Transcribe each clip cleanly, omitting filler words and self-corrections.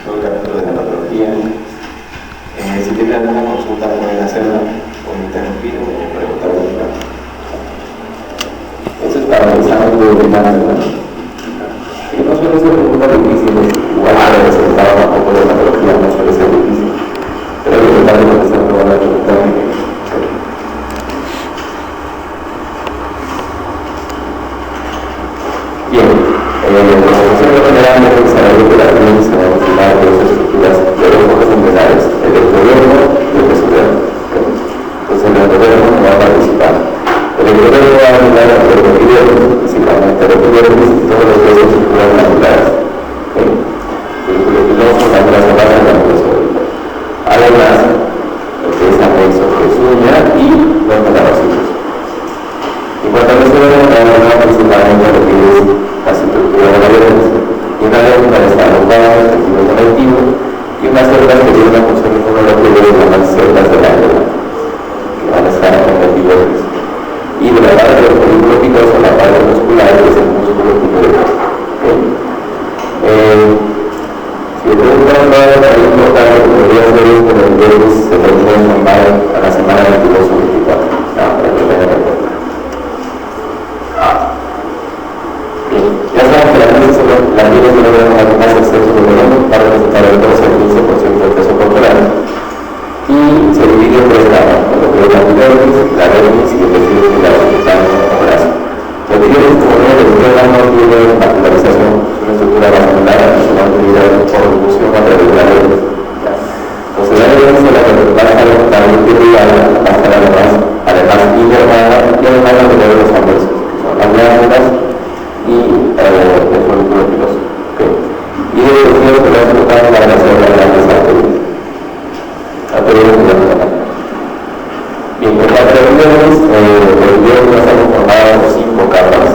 todo el capítulo de la patología. Si tienen alguna consulta pueden hacerla o interrumpir o preguntar algo. Eso es para el examen de cáncer, ¿no? Que no suele ser preguntas difíciles, igual el resultado tampoco de la patología no suele ser difícil, pero el resultado de esta prueba de preguntar. Bien, como concepto general de desarrollo operativo se va a utilizar dos estructuras de dos focos centrales, el ectodermo y el mesodermo. Entonces el ectodermo no va a participar. El ectodermo va a ayudar a los epidermos, principalmente el epidermis y todos los huesos suprarticulares. El epidermo es la grasa base de la mesodermo. Además, lo que es anexo que es uña y los metabocitos. En cuanto al mesodermo, va a ayudar principalmente a lo que es la estructura de la diabetes. Y una lengua está alojada en el tejido conectivo y unas células que tienen una función inmunológica que se llaman células de la médula, que van a estar en el diabetes. Y de la parte del folículo piloso, la parte muscular, que es el músculo piloso. Si le preguntan ahora, es importante que podría ser esto del diabetes, se podría informar a la semana 22 o 24. Para que tengan en cuenta. Ya saben que la piel se logra con más exceso de veneno para representar el 12 al 15% del peso corporal y se divide en tres ramas, lo que es la epidermis, la dermis y el tejido cutáneo o brazo. La epidermis, como no les queda, no tiene vascularización, es una estructura vascular y se va a utilizar por difusión a través de la dermis. Entonces la dermis es la que va a estar también irrigada, va a estar además inervada y además va a tener los anversos, que son las glándulas y el folículo piloso. Y de los días que va a explotar la grasa de las grandes arterias. Arterias de la zona. Bien, en cuanto a epidermis, el epidermis va a estar conformado por 5 capas.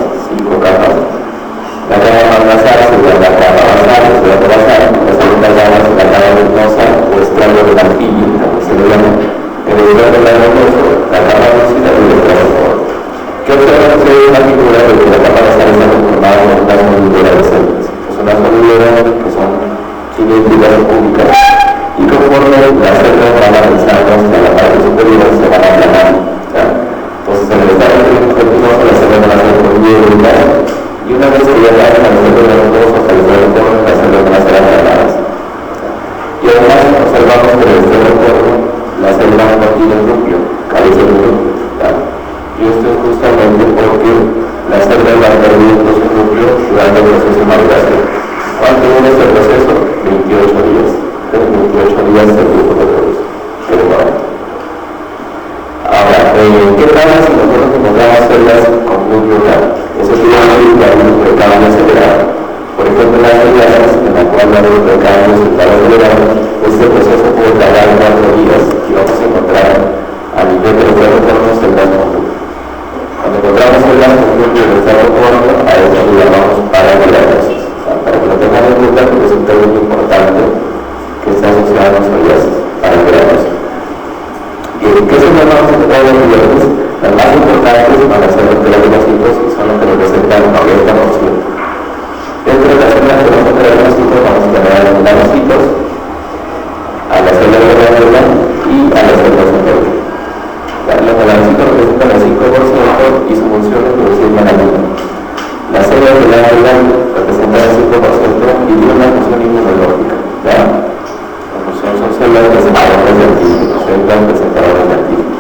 La capa más basal sería la capa basal, la segunda capa es la capa venosa o estrado de la anfibio, también se le llama. El estrado venoso, la capa lúcida y el estrado corto. ¿Qué observan ustedes en la figura de que la capa basal está conformada por una solidera de células? Es una solidera que son cilíndricas cúbicas y conforme las células van avanzando hacia la parte superior se van aplanando. Entonces en el estado venoso las células van a ser poliédricas y una vez que ya llegan a los células venosos hasta el extremo corto, las células van a ser aplanadas. Y además observamos que en el extremo corto las células no tienen núcleo, carece de núcleo. Y esto es justamente porque las células van perdiendo su núcleo durante el proceso de maduración. ¿Cuánto dura este proceso? 28 días. En 28 días el grupo de productos. Ahora, ¿qué pasa si nosotros encontramos células con núcleo claro? Eso sería un núcleo de cambio acelerado. Por ejemplo, las células en la cual el núcleo de cambio está acelerado, este proceso puede tardar 4 días y vamos a encontrar a nivel de los retornos células con núcleo. Cuando encontramos células con núcleo de estado corto, a eso le llamamos parabilarosis. Para que lo tengan en cuenta, porque es un término importante que está asociado a la psoriasis, parabilarosis. Bien, ¿qué son las más importantes? Las más importantes van a ser los telanocitos y son los que representan 90%. Dentro de las células que vamos a tener telanocitos, vamos a tener melanocitos, a las células de la glándula y a las células enteras. Los melanocitos representan el 5% y su función es producir melanina. Las células de la glándula representan el 5% y tienen una función inmunológica. Son células presentadoras de antígenos, células presentadoras de antígenos.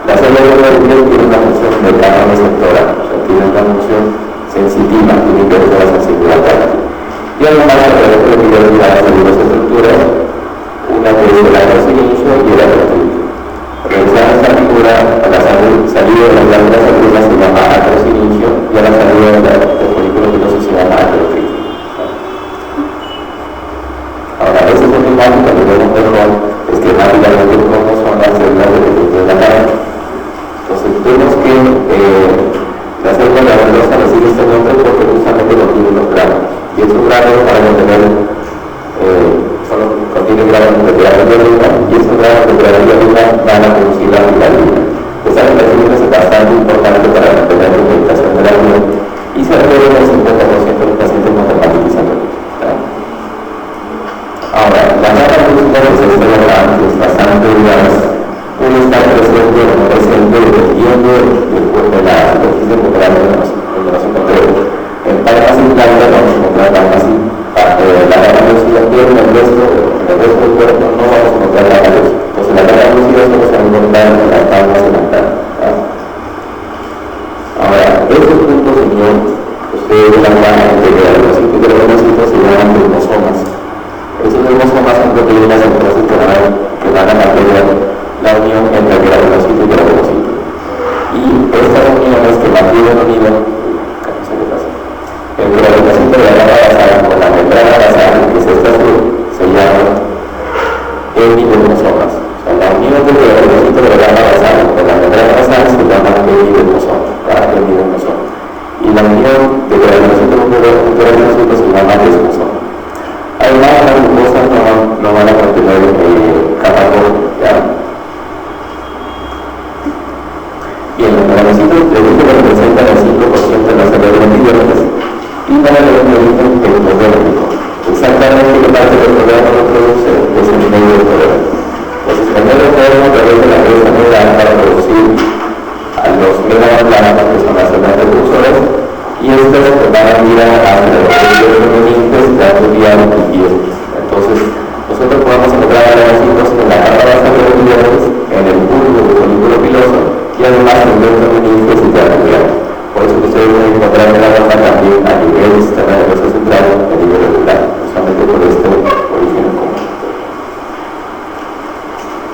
Las células de la piel tienen una función de carga receptora, tienen una función sensitiva, tienen que ver con la sensibilidad táctil. Y además, a través de la epidermis van a salir dos estructuras, una que es el acrosinicio y el acrotídeo. Revisar esta figura, a la salida de las glándulas salivas se llama acrosinicio y a la salida del folículo piloso se llama acrotídeo. Ahora, esa es una imagen que debemos ver esquemáticamente cómo son las células del epitelio de la cara. Entonces, vemos que la célula granulosa recibe este nombre porque justamente contiene los gránulos. Y estos gránulos van a contener, contienen gránulos de gliadina y estos gránulos de gliadina van a producir la gliadina. Esta gliadina es bastante importante para mantener la pigmentación de la piel y se refiere al 50% de los pacientes con dermatitis atópica. Ahora, la capa lúcida pues es bastante, digamos, uno está presente o no presente dependiendo del cuerpo de la superficie corporal donde nos encontremos. En palmas implantes vamos a encontrar palmas la capa lúcida, pero en el resto del cuerpo no vamos a encontrar la capa lúcida. Entonces la capa lúcida solo se va a encontrar en las palmas implantes. Ahora, estos puntos de unión, ustedes verán claramente que los sitios de los monocitos se llaman dermosomas. Esos dermosomas son proteínas entonces que van a mantener la unión entre el granulocito y el granulocito. Y estas uniones que mantienen unido, el granulocito de la capa basal con la membrana basal, que es esta azul, se llama epidermosomas. O sea, la unión del granulocito de la capa basal con la membrana basal se llama epidermosoma. Y la unión de granulocito con granulocito se llama desmosoma. Además, las glucosas no van a contener carbono, ¿ya? Y en los granulocitos les digo que representan el 5% de las células antibióticas y para el organismo ectodérmico. Exactamente qué parte del programa lo produce es el medio ectodérmico. Entonces, el medio ectodérmico a través de la cresta neural para producir a los megaplanos, que son las células precursores, y estas van a mirar hacia los límites de autoridad y pies. Entonces, nosotros podemos encontrar granulocitos en la capa basal de los dientes, en el bulbo del folículo piloso y además en los límites de autoridad. Por eso que ustedes pueden encontrar en la ropa también a nivel del sistema nervioso central y a nivel regular, justamente por este origen común.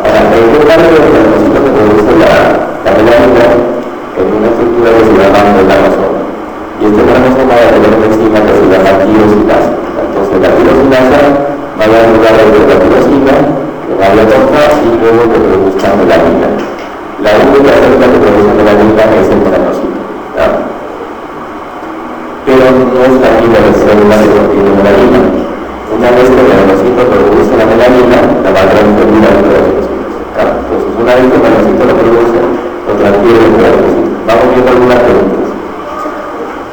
Ahora, en qué parte de los granulocitos se produce la melanina en una estructura que se llama melanosoma. Y este cromosomo va a tener una enzima que se llama tirosinasa. Entonces la tirosinasa va a dar lugar a la tirosina, que va a tocar y luego que produzca melanina. La única célula que produce melanina es el melanocito. Pero no es la única célula que contiene melanina. Una vez que el melanocito produce la melanina, la va a transferir a los melanocitos. Entonces una vez que el melanocito lo produce, lo transfiere al melanocito. Vamos viendo algunas preguntas.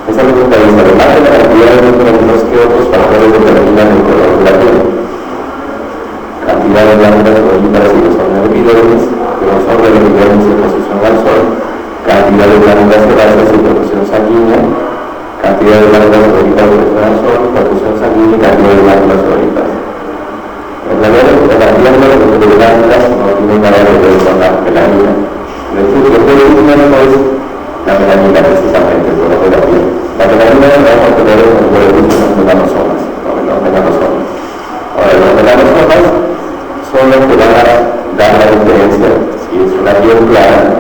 Esta pregunta dice, además de la cantidad de nutrientes, ¿qué otros factores determinan el color de la piel? Cantidad de glándulas sudoríparas y grosor de epidermis, grosor de la epidermis y exposición al sol, cantidad de glándulas sebáceas y perfusión sanguínea, cantidad de glándulas sudoríparas y exposición al sol, perfusión sanguínea y cantidad de glándulas sudoríparas. En realidad, la cantidad de glándulas no tiene nada que ver con la melanina. Es decir, lo que determina es la melanina precisamente, el color de la piel. La melanina la vamos a tener en el cuerpo de los melanosomas. Ahora, los melanosomas son los que van a dar la diferencia si es una piel clara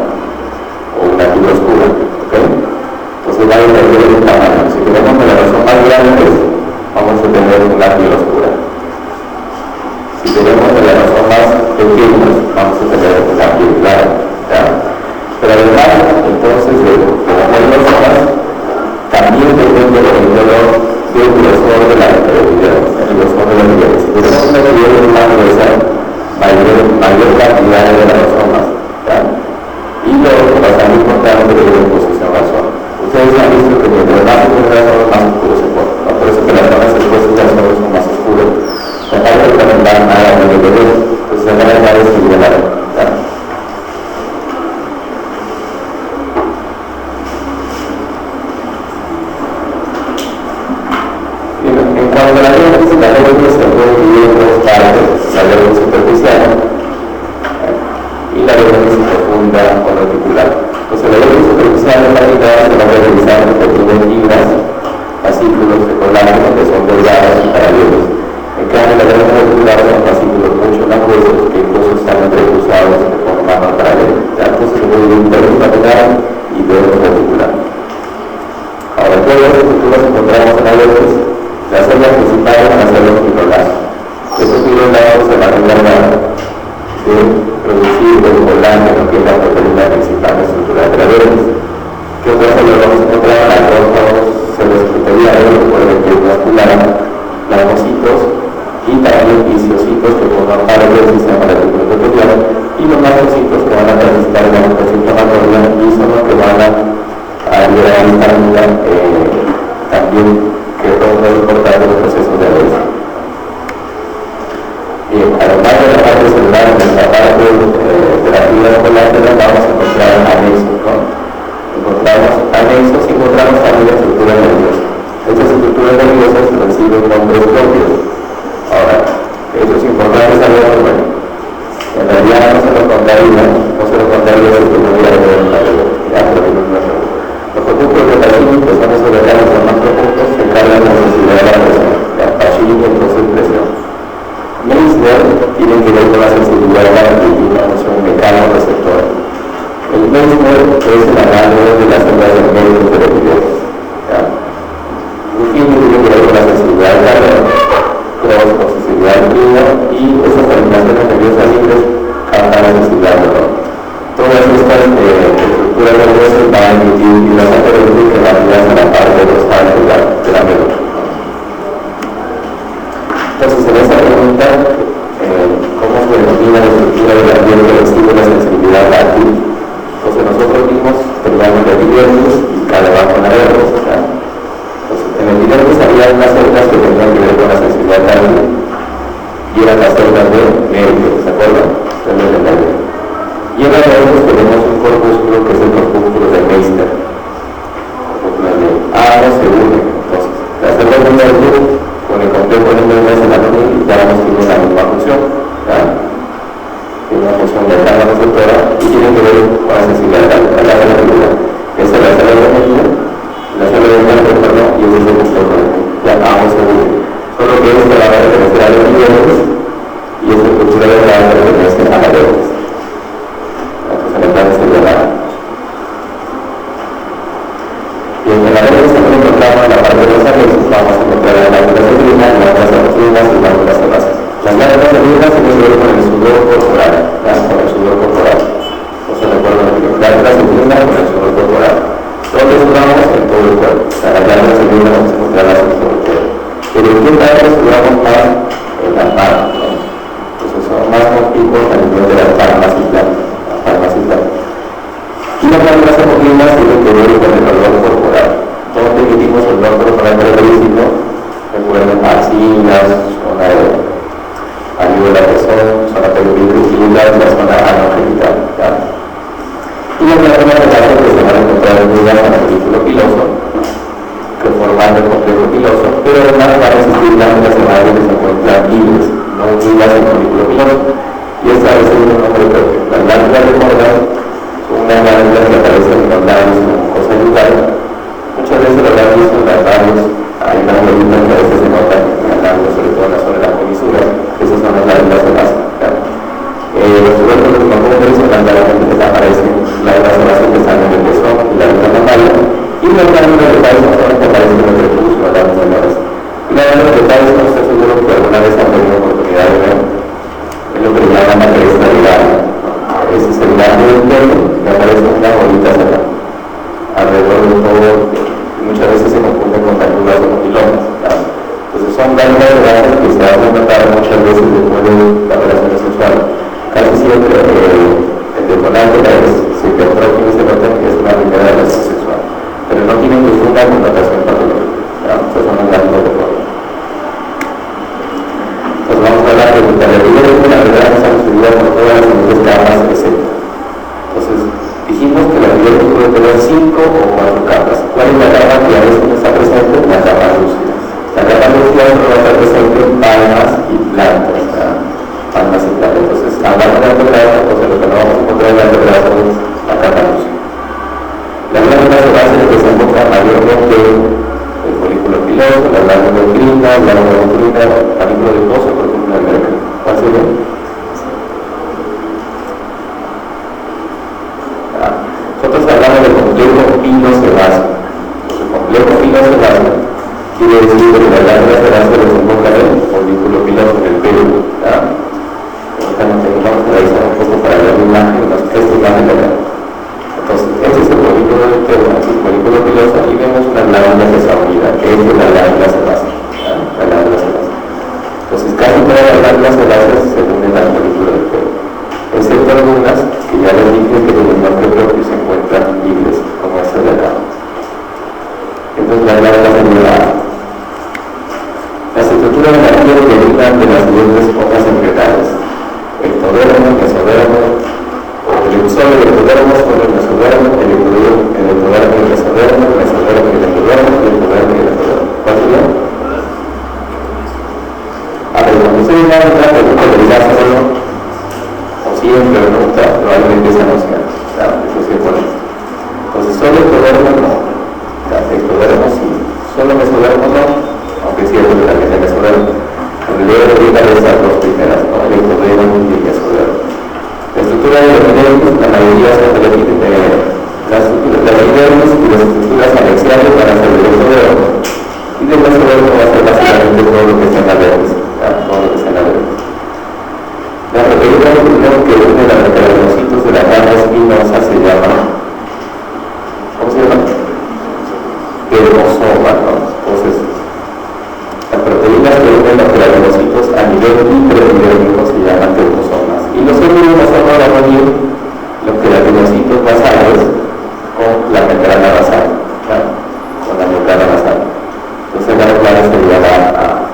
o una piel oscura. ¿Okay? Entonces va a depender del tamaño. Si tenemos melanosomas grandes, vamos a tener una piel oscura. Si tenemos melanosomas pequeños, vamos a tener una piel clara. ¿Ya? Pero además, entonces, como melanosomas, también depende del color del grosor de la epidermis, el grosor de la epidermis. Si tenemos una epidermis más gruesa, mayor cantidad de melanosomas. Y lo bastante importante es la exposición al sol. Ustedes han visto que mientras más oscuras son, más oscuro se pone. Por eso que las zonas expuestas al sol son más oscuras. La parte de la membrana nada de ver, pues la membrana es igual. Cuando la dermis se puede dividir en dos partes, la dermis superficial y la dermis profunda o reticular. Entonces la dermis superficial en realidad se va a realizar en pequeñas fibras, fascículos de colágeno que son delgados y paralelos. En cambio la dermis reticular son fascículos mucho más gruesos que incluso están entrecruzados de forma más paralela. Entonces se puede dividir dermis lateral y dermis reticular. Ahora, todas las estructuras que encontramos en la dermis, las células principales van a ser los fibroblastos. Estos fibroblastos se van a encargar de producir el colágeno, que es la proteína principal de estructura de la dermis. ¿Qué otras células vamos a encontrar? Macrófagos, células epiteliales, recuerden que es vascular, plasmocitos y también lisiocitos que forman parte del sistema reticular epitelial y los macrocitos que van a transitar la respuesta inflamatoria y son los que van a ayudar a esta también que es muy importante los procesos de adhesión. Además de la parte celular, en esta parte de la fibra colágena vamos a encontrar anexos, ¿no? Encontramos anexos y encontramos también la estructura nerviosa. Estas estructuras nerviosas reciben nombres propios. Ahora, eso es importante saberlo, bueno, en realidad no se lo contaría si tú no hubieras ver la ya, pero no es nuestro. Los conductos de Pacini, que son esos órganos más profundos, se encargan de la sensibilidad de la presión. Pacini entonces presión. Meissner tiene que ver con la sensibilidad de la función mecano-receptora. El Meissner es el análogo de las células del medio cerebral. Ruffini tiene que ver con la sensibilidad de calor, con sensibilidad de frío, y esas terminaciones nerviosas libres captan la sensibilidad de dolor. Todas estas estructuras nerviosas van a emitir vibración que rápidas a la parte dorsal de la médula. Entonces, en esta pregunta, ¿cómo se denomina la estructura de la piel que recibe la sensibilidad táctil? Entonces, nosotros vimos terminamos el epidermis y cada bajo la nervos. Entonces, en el epidermis había unas células que tenían que ver con la sensibilidad táctil y eran las células de nervio, ¿se acuerdan? Células de nervio. Y en las nervios tenemos un corpúsculo que es el corpúsculo de Meissner. Corpúsculo de A no se une. Entonces, las células de nervio con el complejo de neuronas en la familia ya vamos a tener la misma función, tiene una función de carga receptora y tiene que ver con la sensibilidad de la célula. Esa es la célula de nervio, la célula de nervio, perdón, y ese es el complejo de neuronas. Ya vamos a ver. Solo que esta la va a pertenecer a los niveles y esta estructura de la va a pertenecer a la neuronas. Entonces en el plan sería la. Y en la neuronas también encontramos la parte de los anexos, vamos a encontrar la glándulas uterinas, las glándulas uterinas y glándulas sebáceas. Las glándulas uterinas tienen que ver con el sudor corporal, con el sudor corporal. No se recuerdan las glándulas uterinas con el sudor corporal. ¿Dónde sudamos? En todo el cuerpo. O sea, las glándulas uterinas vamos a encontrarlas en todo el cuerpo. Pero en qué glándulas sudamos más? En las manos, ¿no? Entonces son más conspicuos a nivel de las palmas y plantas. Y las glándulas endocrinas tienen que ver con el olor corporal. ¿Dónde emitimos el olor corporal característico? Recuerden, axilas, zona de ayuda de la presión, zona periurethral, la zona anogenital. Y las glándulas sebáceas que se van a encontrar unidas al folículo piloso, que forman el complejo piloso, pero además van a existir glándulas sebáceas que se encuentran libres, no unidas al folículo piloso. Y esta es el nombre propio. Las glándulas de Morgan son unas glándulas que aparecen en los labios como cosa ayudar. Muchas veces los labios son las labios, hay unas glándulas que a veces se notan en los labios, sobre todo en la zona de la comisura. Esas son las glándulas sebáceas. Los tubérculos profundos son las glándulas que desaparecen, glándulas sebáceas que están en el pezón y la luna mamaria. Y las glándulas de Tyson son las que aparecen en el prepucio, las glándulas menores. Las glándulas de Tyson, no estoy seguro que alguna vez han tenido oportunidad de ver. Es lo que le llaman la cresta viral. Ese es el glándulo interno que aparece una bolita cerrada alrededor de todo, y muchas veces se confunden con glándulas motilomas. Entonces son glándulas sebáceas que se hacen notar muchas veces después de la relación sexual. Casi siempre el detonante es si te próximo se nota que es una primera relación sexual, pero no tienen ninguna connotación patológica. Estas son las glándulas de Morgan. Entonces vamos a hablar de la vida de la verdad nos ha estudiado por todas las siguientes capas de centro. Entonces dijimos que la vida puede tener 5 o 4 capas. ¿Cuál es la capa que a veces no está presente? La capa lúcida. La capa lúcida no va a estar presente en palmas y plantas. Palmas y plantas. Entonces hablando de antebrazo, pues lo que no vamos a encontrar en el antebrazo es la capa lúcida. Las glándulas sebáceas que se encuentran mayormente el folículo piloso, la glándula endocrina, la glándula endocrina, el folículo adiposo, por ejemplo, el nervio. ¿Cuál sería? Nosotros hablamos del complejo pilosebáceo. El complejo pilosebáceo quiere decir que las glándulas sebáceas desembocan en el folículo piloso, en el pelo. Ahorita nos vamos a revisar un poco para ver la imagen, esta imagen de acá. Entonces, este es el folículo del pelo, aquí el folículo piloso, y vemos una glándula que está unida, que es la glándula sebácea. La glándula sebácea. Entonces, casi todas las glándulas sebáceas se unen al folículo del pelo, excepto algunas que ya les dije que en el nombre propio se encuentran libres, como esta de acá. Entonces, la glándula sería las estructuras de la piel derivan de las siguientes hojas embrionarias. una pregunta que les hace uno, o siempre pregunta, probablemente esa no sea, eso sí es bueno. Entonces, solo ectodermo no, ectodermo sí, solo mesodermo no, aunque es cierto que también hay mesodermo. En realidad ahorita de esas dos primeras, ¿no? El ectodermo y el mesodermo. La estructura de los epidermis, la mayoría son de las epidermis y las estructuras anexiales van a ser del ectodermo. Y del mesodermo va a ser básicamente todo lo que está en la dermis, todo lo que está en la dermis. La proteína que une los keratocitos de la rama espinosa se llama, ¿cómo se llama? Dermosoma, ¿no? Entonces, las proteínas que unen los keratocitos a nivel intraepidérmico se llaman dermosomas. Y los dermosomas van a unir los keratocitos basales con la membrana basal, ¿claro? Con la membrana basal. Entonces, la membrana sería la A.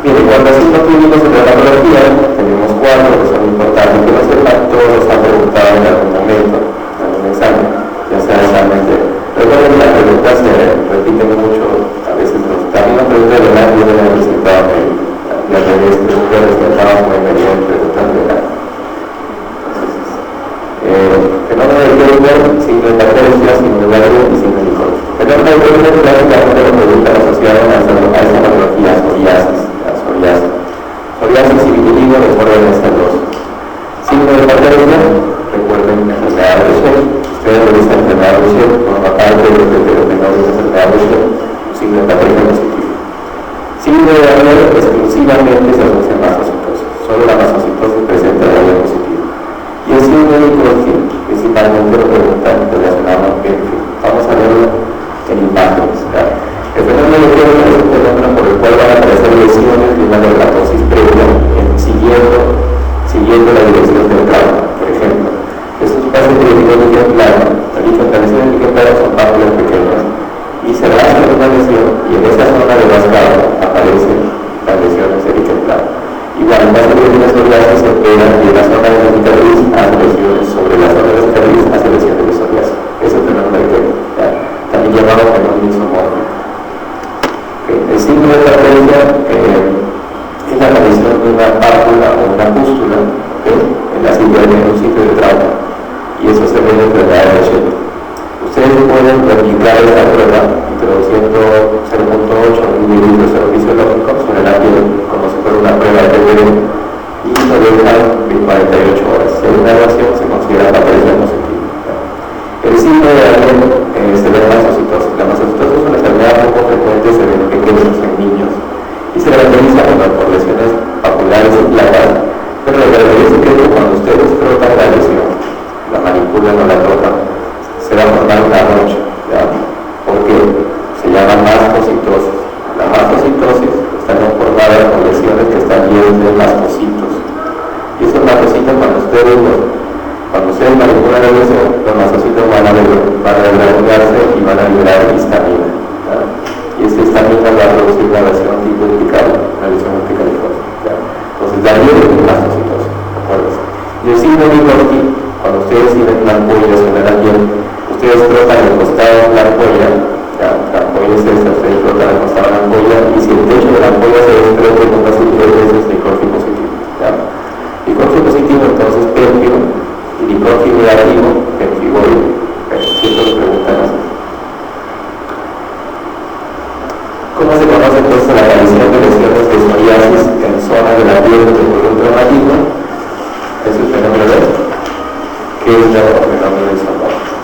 Bien, cuando hacemos clínicos de la patología, tenemos 4 que son importantes que no sepan, todos los han preguntado en algún momento, en algún examen, ya sea examen de... Recuerden que las preguntas se repiten mucho, a veces también las preguntas de la yo me he presentado y al revés, preguntas rescatadas muy bien, preguntas de la... Fenómeno de Keuper, signo de patercia, signo de Largo y signo de Nicol. Fenómeno de Keuper clásicamente lo preguntan asociados a esta patología psoriasis. Psoriasis y vitiligo recuerden estas dos. Signo de patercia, recuerden la enfermedad de Shell. Ustedes revisan la enfermedad de Shell, forma parte de los fenómenos de enfermedad de Shell, un signo de patercia positivo. Signo de Daniel exclusivamente se asocia a mastocitosis. Solo la mastocitosis presenta el Daniel positivo. Y el signo de Nicholson, principalmente lo preguntan relacionado con Benfield. Vamos a verlo en imágenes. El fenómeno de Keuper es un fenómeno por el cual van a aparecer lesiones de una dermatosis previa siguiendo la dirección del trauma, por ejemplo. Estos pacientes de líquido plano, la lesiones de líquido plano son pápulas pequeñas y se rasca una lesión y en esa zona de rascado aparecen las lesiones de líquido plano. Igual, en caso de una psoriasis se opera y en la zona de la cicatriz hace lesiones sobre la zona de la cicatriz hace lesiones de psoriasis. Es el fenómeno de Keuper, también llamado fenómeno isomorfo. El signo de patercia es la aparición de una pápula o una pústula en la cicatriz en un sitio de trauma y eso se ve en la enfermedad de Shell. Ustedes pueden replicar esta prueba introduciendo 0.8 mililitros de fisiológico sobre la piel como si fuera una prueba de PPD y lo dejan en 48 horas. Si hay una evaluación se considera patercia positiva. El signo de Daniel se ve en mastocitosis. La mastocitosis es una enfermedad poco frecuente, se ve en pequeños, en niños, y se caracteriza por lesiones papulares y placas, pero la verdad es que cuando ustedes frotan la lesión, la manipulan o la tocan, se va a formar una rocha, porque se llama mastocitosis. La mastocitosis está conformada por lesiones que están llenas de mastocitos, y esos mastocitos cuando ustedes manipulan la lesión, los mastocitos van a desarrollarse y van a liberar histamina. Y esta histamina va a producir una lesión tipo urticaria, una lesión urticarifosa. Entonces, la lesión es mastocitosis, acuérdense. Y el signo de Nicholson, cuando ustedes tienen una ampolla sobre la piel, ustedes frotan el costado de la ampolla, la ampolla es esta, ustedes frotan el costado de la ampolla, y si el techo de la ampolla se desprende con facilidad, eso es Nicholson positivo. Nicholson positivo, entonces, perfio, y Nicholson negativo, perfigoide. Siempre lo preguntan así. ¿Cómo se conoce entonces la aparición de lesiones de psoriasis en zonas de la piel por un traumatismo? Es el fenómeno de que es el fenómeno de isomorfo.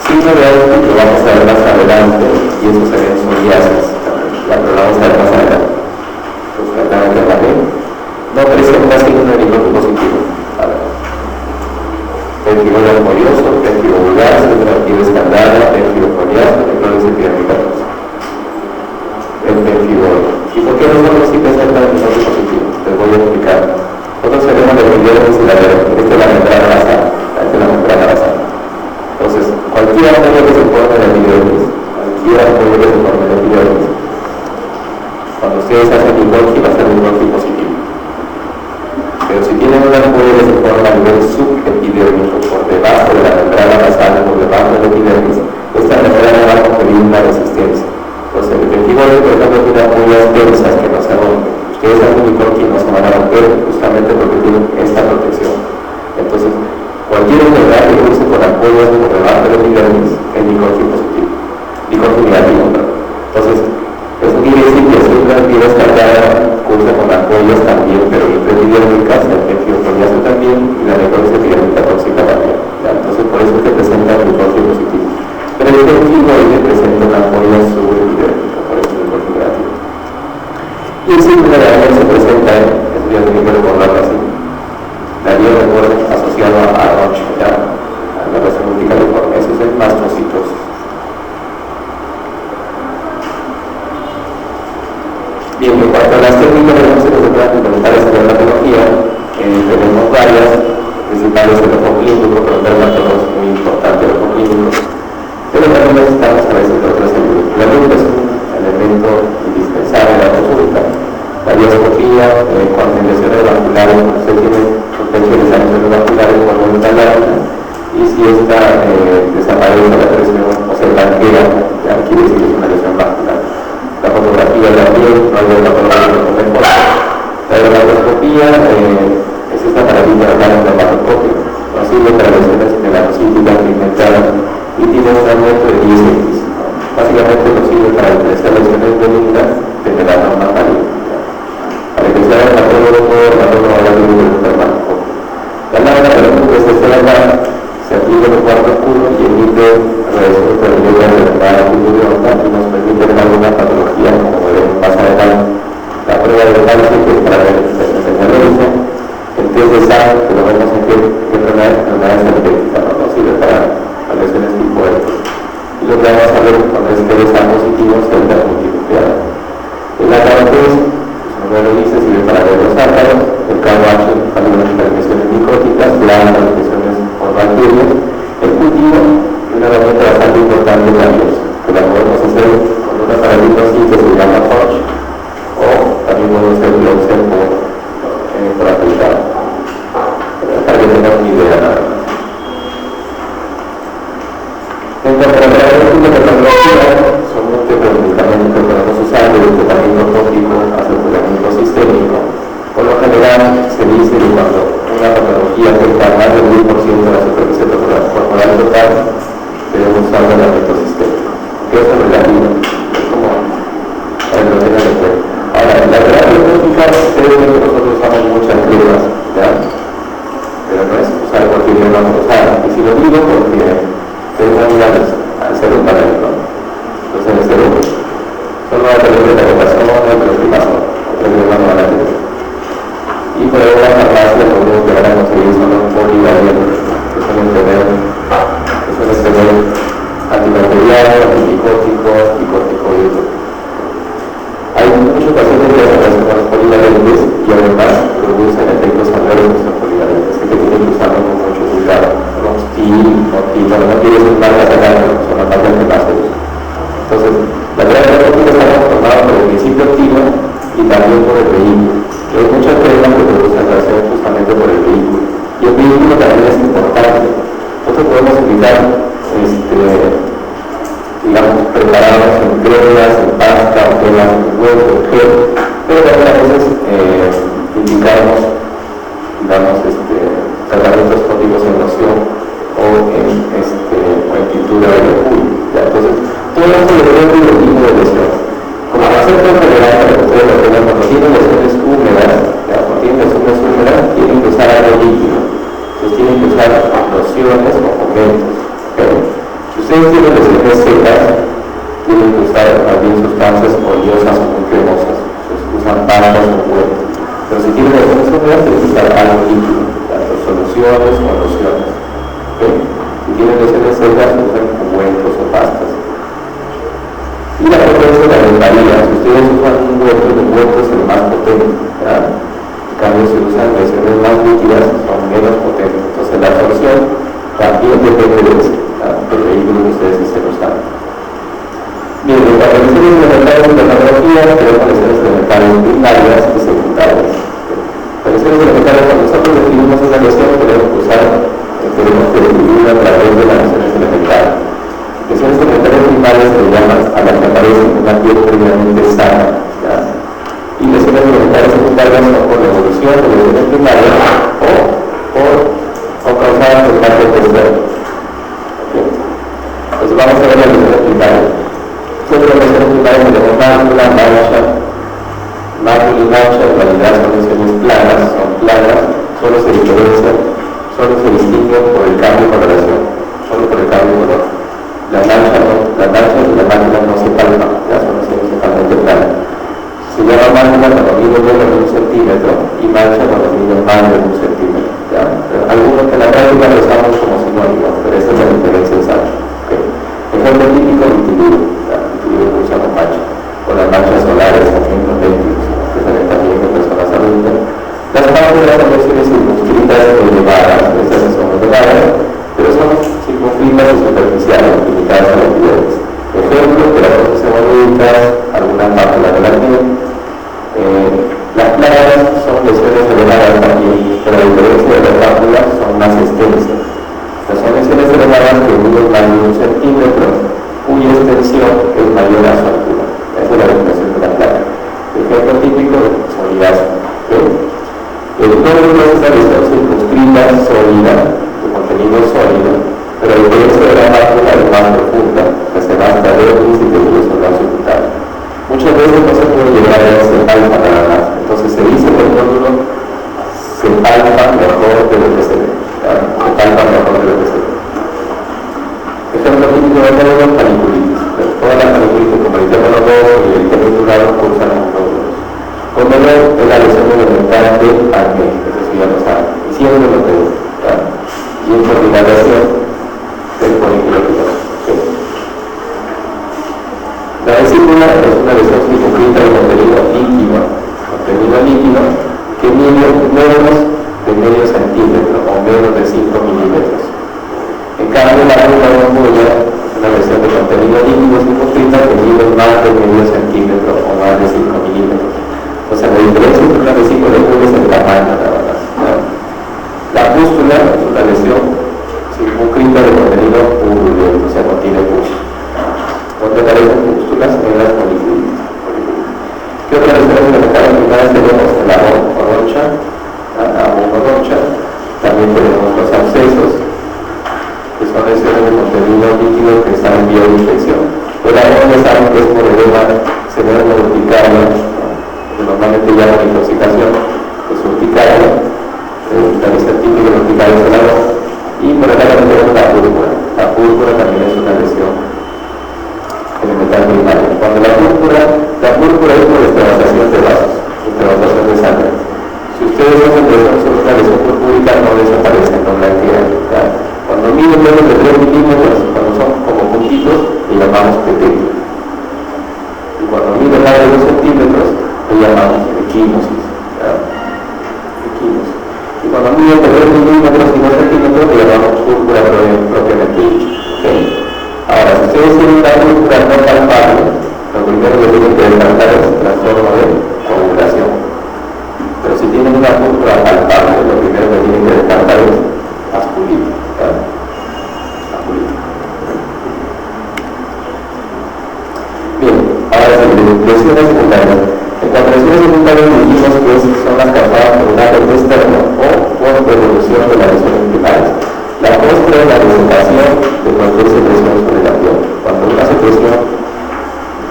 Signo de algo que lo vamos a ver más adelante y eso se ve en psoriasis también, pero lo vamos a ver más adelante. Pues no presenta signo de Nicholson positivo. Pérfido armonioso, pérfido vulgar, pérfido escandala, pérfido foliazo, necrosis epidérmica. El pérfido. ¿Y por qué nosotros sí presentan el Nicholson positivo? Les voy a explicar. Nosotros tenemos el epidermis y la dermis. Esta es la membrana basal. Esta es la membrana basal. Entonces, cualquier apoyo que se forme en el epidermis, cuando ustedes hacen Nicholson va a ser un Nicholson positivo. Pero si tienen una ampolla que se forma a nivel subepidérmico, por debajo de la membrana basal, por debajo del epidermis, esta membrana va a conferir una resistencia. el ventigol, por ejemplo, tiene ampollas densas que no se rompen. Ustedes saben que no se van a romper justamente porque tienen esta protección. Entonces, cualquier enfermedad que cruce con ampollas por debajo de los niveles es Nicortin positivo, Nicortin negativo, perdón. Entonces, eso quiere decir que si una virus cargada cursa con ampollas también, pero la epididérmica, el metilfoliazo también, y la necrosis epidérmica tóxica también. ¿Ya? Entonces, por eso es que presenta el Nicortin positivo. Pero el ventigol presenta una ampolla subepidérmica, por eso es Nicortin negativo. Y el síndrome de Ayer se presenta, eso ya tenía que recordarlo así. De Ayer, recuerden, asociado a Roche, ¿ya? A la relación multicaliforme, eso es el mastrocitosis. Bien, en cuanto a las técnicas de diagnóstico de plantas implementales en la patología, tenemos varias, principales el ojo clínico, pero el dermatólogo es muy importante el ojo clínico, pero también necesitamos a veces de otras ayudas. La luz es un elemento indispensable en la consulta. La diascopía, cuando en lesiones vasculares, cuando usted tiene sospecha de lesiones vasculares con una lámina, y si esta desaparece la presión o se blanquea, ya quiere decir que es una lesión vascular. La fotografía de la piel, no hay dermatología con el foto. La dermatoscopía es esta maravilla de la dermatoscopia, nos sirve para lesiones melanocíticas pigmentadas y tiene un aumento de 10x. Básicamente nos sirve para diferenciar lesiones benignas de melanoma maligno. Para que sea dermatólogo, la norma de la dermatoscopia. La lámina de la nube se cerra, se aplica en el cuarto oscuro y emite radiación ultravioleta de la onda y nos permite ver alguna patología como veremos más adelante. La prueba de calcio, que es para ver el origen, el test de sangre, que lo vemos en qué enfermedades energéticas, ¿no? Nos sirve para lesiones tipo E. Y lo que vamos a ver con este test positivo es el multinuclear. El AKT, como lo dice, sirve para ver los ácaros, el KOH para las lesiones micóticas, las lesiones por bacterias, el cultivo y una herramienta bastante importante es la biopsia, que la podemos hacer con un aparatito así que se llama Hodge, o también podemos hacer biopsia por aplicado, para que tengan una idea nada más. En cuanto a la patología, son múltiples medicamentos que podemos usar desde el tratamiento tópico hasta el tratamiento sistémico. Por lo general, se dice que cuando una patología afecta a más del 10% de la superficie corporal total, debemos usar el tratamiento sistémico. Que eso es relativo, es como el que tenga en cuenta. Ahora, la terapia tópica, ustedes ven que nosotros usamos muchas cremas, ¿ya? Pero no es usar cualquier crema usada. Y si lo digo porque tengo al ser un paralelo. Entonces, el cerebro solo va a tener la vocación de lo que pasó, otra crema no van a tener. Y por ahí la farmacia lo único que van a conseguir son los polivalentes, que suelen tener antibacterianos, antimicóticos y corticoides. Hay muchos pacientes que hacen con los polivalentes y además producen efectos adversos en polivalentes, que tienen que usarlo con mucho cuidado. No quiere decir marcas acá, son las marcas que más se usan. Entonces, la terapia tópica está conformada por el principio activo y también por el vehículo. Y hay muchas cremas que producen reacción justamente por el vehículo. Y el vehículo también es importante. Nosotros podemos utilizar, digamos, preparados en cremas, en pasta, o cremas en huevo, en gel, pero también a veces indicamos, digamos, tratamientos tópicos en loción o en pintura de mercurio. Entonces, todo esto depende del tipo de lesión. Como va a ser tan relevante que ustedes lo tengan cuando tienen lesiones húmedas, cuando tienen lesiones húmedas, tienen que usar algo líquido. Entonces tienen que usar lociones o fomentos. Si ustedes tienen lesiones secas, tienen que usar también sustancias oleosas o muy cremosas. Entonces usan pastas o huevos. Pero si tienen lesiones húmedas, tienen que usar algo líquido, tanto soluciones o lociones. Si tienen lesiones secas, usan ungüentos o pastas. Y la potencia la varía. Si ustedes usan un ungüento es el más potente, ¿verdad? En cambio, si usan lesiones más líquidas, son menos potentes. Entonces, la absorción también depende del vehículo que ustedes estén usando. Bien, en cuanto a lesiones elementales de patología, tenemos lesiones elementales primarias y secundarias. Las lesiones elementales, cuando nosotros definimos una lesión, tenemos que definirla a través de las lesiones elementales. Lesiones elementales primarias se llaman a las que aparecen una piel mácula, mácula y mancha en realidad son lesiones planas, solo se diferencian, solo se distinguen por el cambio de coloración, solo por el cambio de color. La mancha y la mácula no se palpan, ya son lesiones totalmente planas. Se llama mácula cuando mide menos de 1 centímetro y mancha cuando mide más de 1 centímetro. ¿Ya? Algunos que la práctica lo usamos como sinónimos, pero esta es la diferencia exacta. ¿Okay? Ejemplo típico, vitiligo. Vitiligo lo usamos mancha. O las manchas solares también con lentes, que salen también en personas adultas. Las máculas son lesiones circunscritas elevadas, estas son elevadas, pero son circunscritas y superficiales, limitadas a los niveles. Ejemplo, queratosis hemorroicas, algunas máculas de la piel. Las plagas son lesiones elevadas también, pero a diferencia de las máculas son más extensas. Son lesiones elevadas que miden más de 1 centímetro, cuya extensión es mayor a su altura. Esa es la definición de la plaga. Ejemplo típico, psoriasis. El nódulo es una lesión circunscrita, sólida, de contenido sólido, pero a diferencia de la mácula es más profunda, que se va hasta dermis y tejido solar subcutáneo. Muchas veces no se puede llegar a ese palpa nada más. Entonces se dice que el nódulo se palpa mejor de lo que se ve. Se palpa mejor de lo que se ve. Ejemplo típico de nódulo, paniculitis. Todas las paniculitis, como el tema nódulo y el tema indulado, cursan los nódulos. Con dolor es la lesión elemental de acné, eso sí ya lo saben. Y siempre lo tengo. Y en coordinación del folículo piloso. La vesícula es una lesión circunscrita de contenido líquido que mide menos de medio centímetro o menos de 5 milímetros. En cambio, la ampolla es una lesión de contenido líquido circunscrita que mide más de medio centímetro o más de 5 milímetros. O sea, la diferencia entre una vesícula y una es el tamaño nada más. La pústula es una lesión circunscrita de contenido purulento, o sea, contiene pus. Donde aparecen pústulas en las foliculitis. ¿Qué otras lesiones elementales primarias tenemos? La odoncha, también tenemos los abscesos, que son lesiones de contenido líquido que están en vía de infección. Pero ahora ya saben que es por edema severo urticario, que normalmente llaman intoxicación, es urticaria, la lesión típica de urticaria solano, y por acá también tenemos la púrpura. La púrpura también es una lesión elemental primaria. Cuando la púrpura es por extravasación de vasos, extravasación de sangre. Si ustedes hacen presión sobre una lesión purpúrica, no desaparecen, no blanquean. Cuando miden menos de 3 milímetros, cuando son como puntitos, le llamamos petequio. Y cuando miden más de 2 centímetros, le llamamos equimosis. Y cuando miden de 3 milímetros y 2 centímetros, le llamamos púrpura propiamente dicha. Ahora, si ustedes tienen una púrpura no palpable, lo primero que tienen que descartar es el trastorno de coagulación. Pero si tienen una púrpura palpable, lo primero que tienen que descartar es vasculitis. Bien, ahora sí, lesiones secundarias. En cuanto a lesiones secundarias dijimos que son las causadas por un agente externo o por evolución de las lesiones primarias. La postre es la desecación de cualquier secreción sobre la piel. Cuando una secreción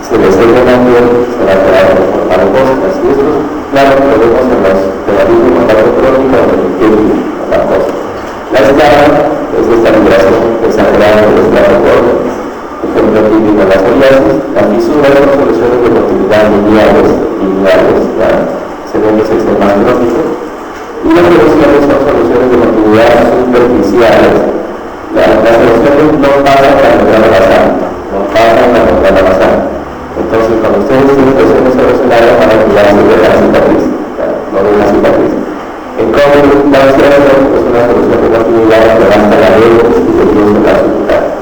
se deseca en la piel, se va a quedar de forma costras. Y esto, claro, lo vemos en las terapias de contacto crónico o en el tiempo, la cosa. La escala es esta liberación exagerada del estrato gordo. Ejemplo típico de la psoriasis. La fisura son soluciones de continuidad lineales, se ven los sistemas crónicos. Y las soluciones son soluciones de continuidad superficiales. Las soluciones no pasan para entrar a la sangre, Entonces, cuando ustedes tienen lesiones solucionarias, van a cuidarse de la cicatriz, no de la cicatriz. En cambio, la lesión es una solución de continuidad que va hasta la dermis y tejido solar subcutáneo.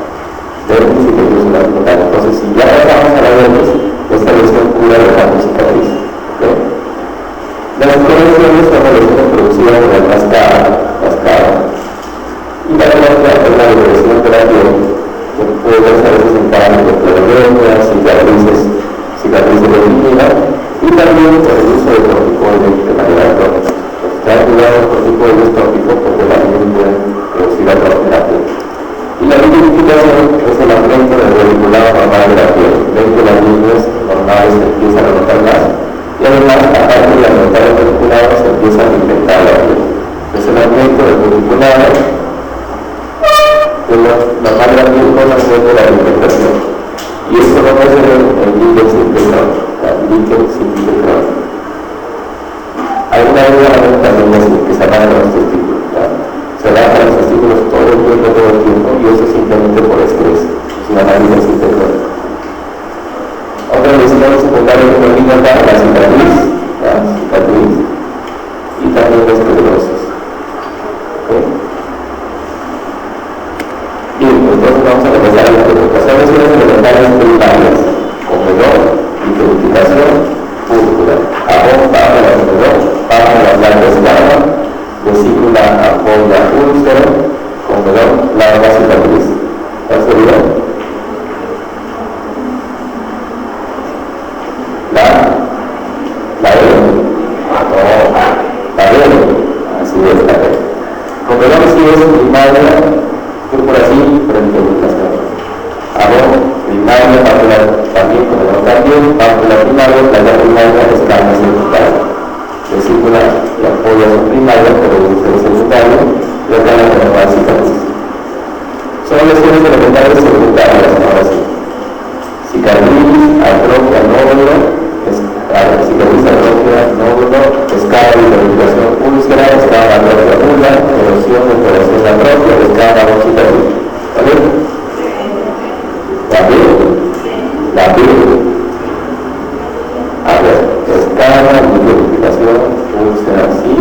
Entonces, si ya pasamos a la dermis, esta lesión cura de la cicatriz. Las inflamaciones son las lesiones producidas por el rascado. Y la otra es la depresión de la piel, que puede verse a veces en carne de pleuremias, cicatrices de vinila, y también por el uso de corticoides de manera crónica. Está cuidado los corticoides tópicos porque también pueden producir atrofia en la piel. Y la vitrificación es el aumento del reticulado normal de la piel. Ven que las líneas normales en lesión secundaria que termina acá, la cicatriz, y también la esclerosis. ¿Okay? Bien, entonces vamos a empezar a las lesiones elementales primarias: comedor, identificación, púrpura, abón, pápula, comedor, pápula, blanca, escama, vesícula, ampolla, úlcera, comedor, larva, cicatriz. ¿Cuál sería? La E. La D. Así es, la D. Comedor sí es primaria, púrpura sí, identificación. Abón, primaria, pápula también, comedor también, pápula primaria, blanca primaria, escama secundaria. Vesícula y ampolla son primarias, pero úlcera secundaria, y acá la comedor cicatriz. Son lesiones elementales secundarias, ahora sí. Cicatriz, atrofia, nódulo, cicatriz, atrofia, nódulo, escama, identificación, úlcera, escama, atrofia, nula, erosión, atrofia, escama, cicatriz. ¿Está bien? La B. A ver, escama, identificación, úlcera, sí.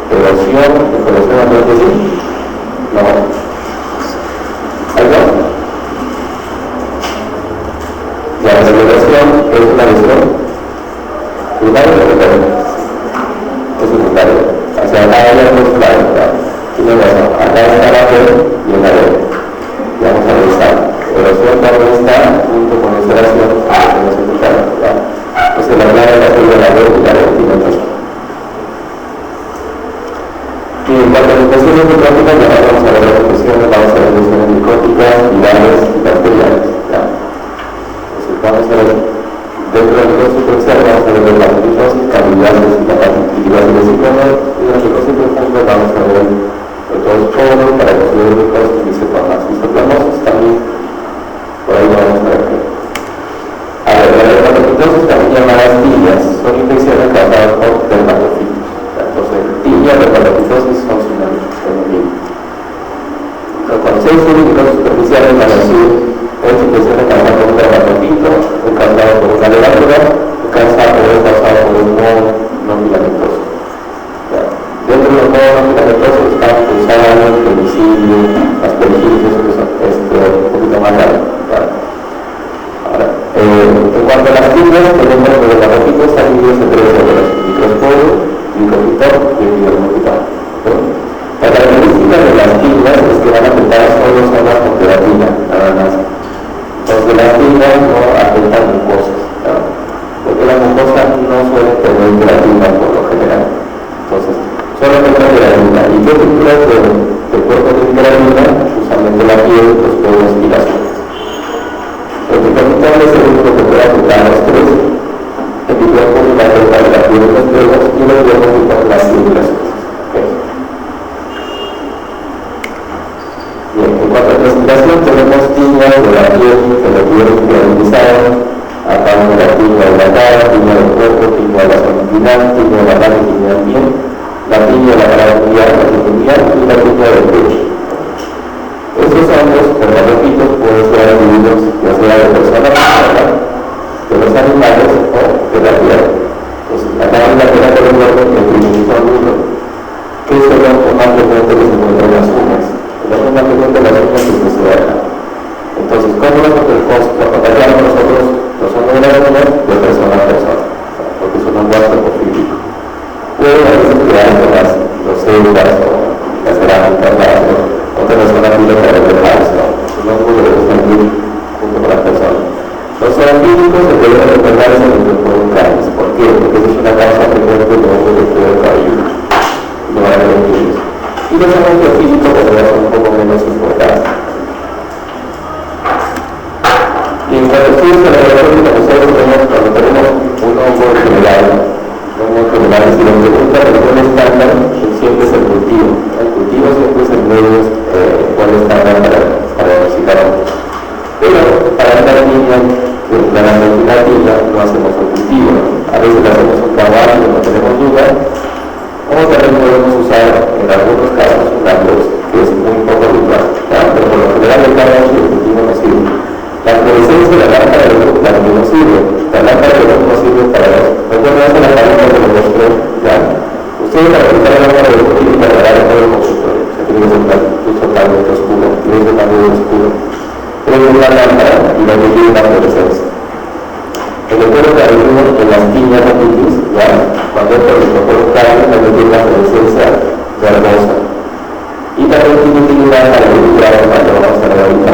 Erosión, atrofia, sí. No. Ahí va. La respiración es una lesión primaria o secundaria. Es secundaria. O sea, acá hay dos claves. Tiene razón. Acá está la B y en la D. Y vamos a revisar. Erosión también está junto con instalación en la secundaria. Entonces la clave la de la B y la D tiene razón. Y en cuanto a las lesiones micróticas, ya vamos a ver las lesiones, vamos a ver lesiones micóticas, virales y bacteriales. Entonces vamos a ver, dentro del microscopio superficial vamos a ver la mitosis, cavidades y capacidades de ciclón, y en el microscopio profundo vamos a ver todos los poros, característicos, glicosamas y histoplamosis también. Por ahí vamos a ver. A ver, la dermatofilosis, también llamadas tibias, son infecciones causadas por dermatofilos. Entonces, tibia, dermatofilosis son sinónimos. Los conceptos microbios superficiales van a decir es infecciones causadas por un dermatofito, es causado por una levadura, es causado por un moho no filamentoso. Dentro de los mohos no filamentosos están pulsados, penicilio, aspergillus, eso que son un poquito más largo. Ahora, en cuanto a las tibias, tenemos los dermatofitos están divididos en tres órganos: microsporio, microfitón y epidermofitón. La característica de las tibias es que van a afectar solo zonas con queratina, nada más. Entonces las tibias no afectan mucosas, ¿no? Porque las mucosas no suelen tener queratina por lo general. Entonces, solo afectan queratina. ¿Y qué estructuras del cuerpo tiene queratina? Usualmente la piel, los poros y las uñas. El microfitón es el único que puede afectar los tres. El microfitón va a afectar la piel de los dedos y los dedos afectan las células. Bien, en cuanto a clasificación, tenemos tibias de la piel, de la piel pigmentizada, acá de la tibia de la cara, tibia del cuerpo, tibia de la zona inguinal, tibia de la mano y tibia del pie, la tibia de la cara mundial, la tibia y la tibia del pecho. Estos hongos, dermatofitos, pueden ser divididos ya sea de personas, de los animales o de la tierra. Entonces, acá en la tierra tenemos el primigenio nulo, que es el hongo más frecuente que se encuentra en las uñas. La misma pregunta de las uñas que se da. Entonces, ¿cómo nos contagiamos nosotros los hongos de las uñas de persona a persona? Porque es un hongo astrofílico. Puede a veces crear los células o la cerámica, otra persona pide para el falso. Un hongo debe estar junto con la persona. Los zoofílicos se deben encontrar en el micropodio canis. ¿Por qué? Porque esa es una causa frecuente de hongos de cuero cabelludo. No hay elementos. Y los angiofílicos son un poco menos importantes. Y en cuanto a estudios de la biología, nosotros cuando tenemos un hongo general, si nos preguntan el buen estándar, siempre es el cultivo. El cultivo siempre es el medio buen estándar para diagnosticar hongos. Pero para esta línea, que claramente una tibia, no hacemos un cultivo. A veces le hacemos un caballo, no tenemos duda. O también podemos usar en algunos casos una luz, que es muy poco habitual, pero por lo general el caballo y el cultivo no sirve. La fluorescencia de la lámpara de luz también no sirve, por el protocolo también tiene la presencia verbosa. Y también tiene utilidad para evitar lo que vamos a ver ahorita,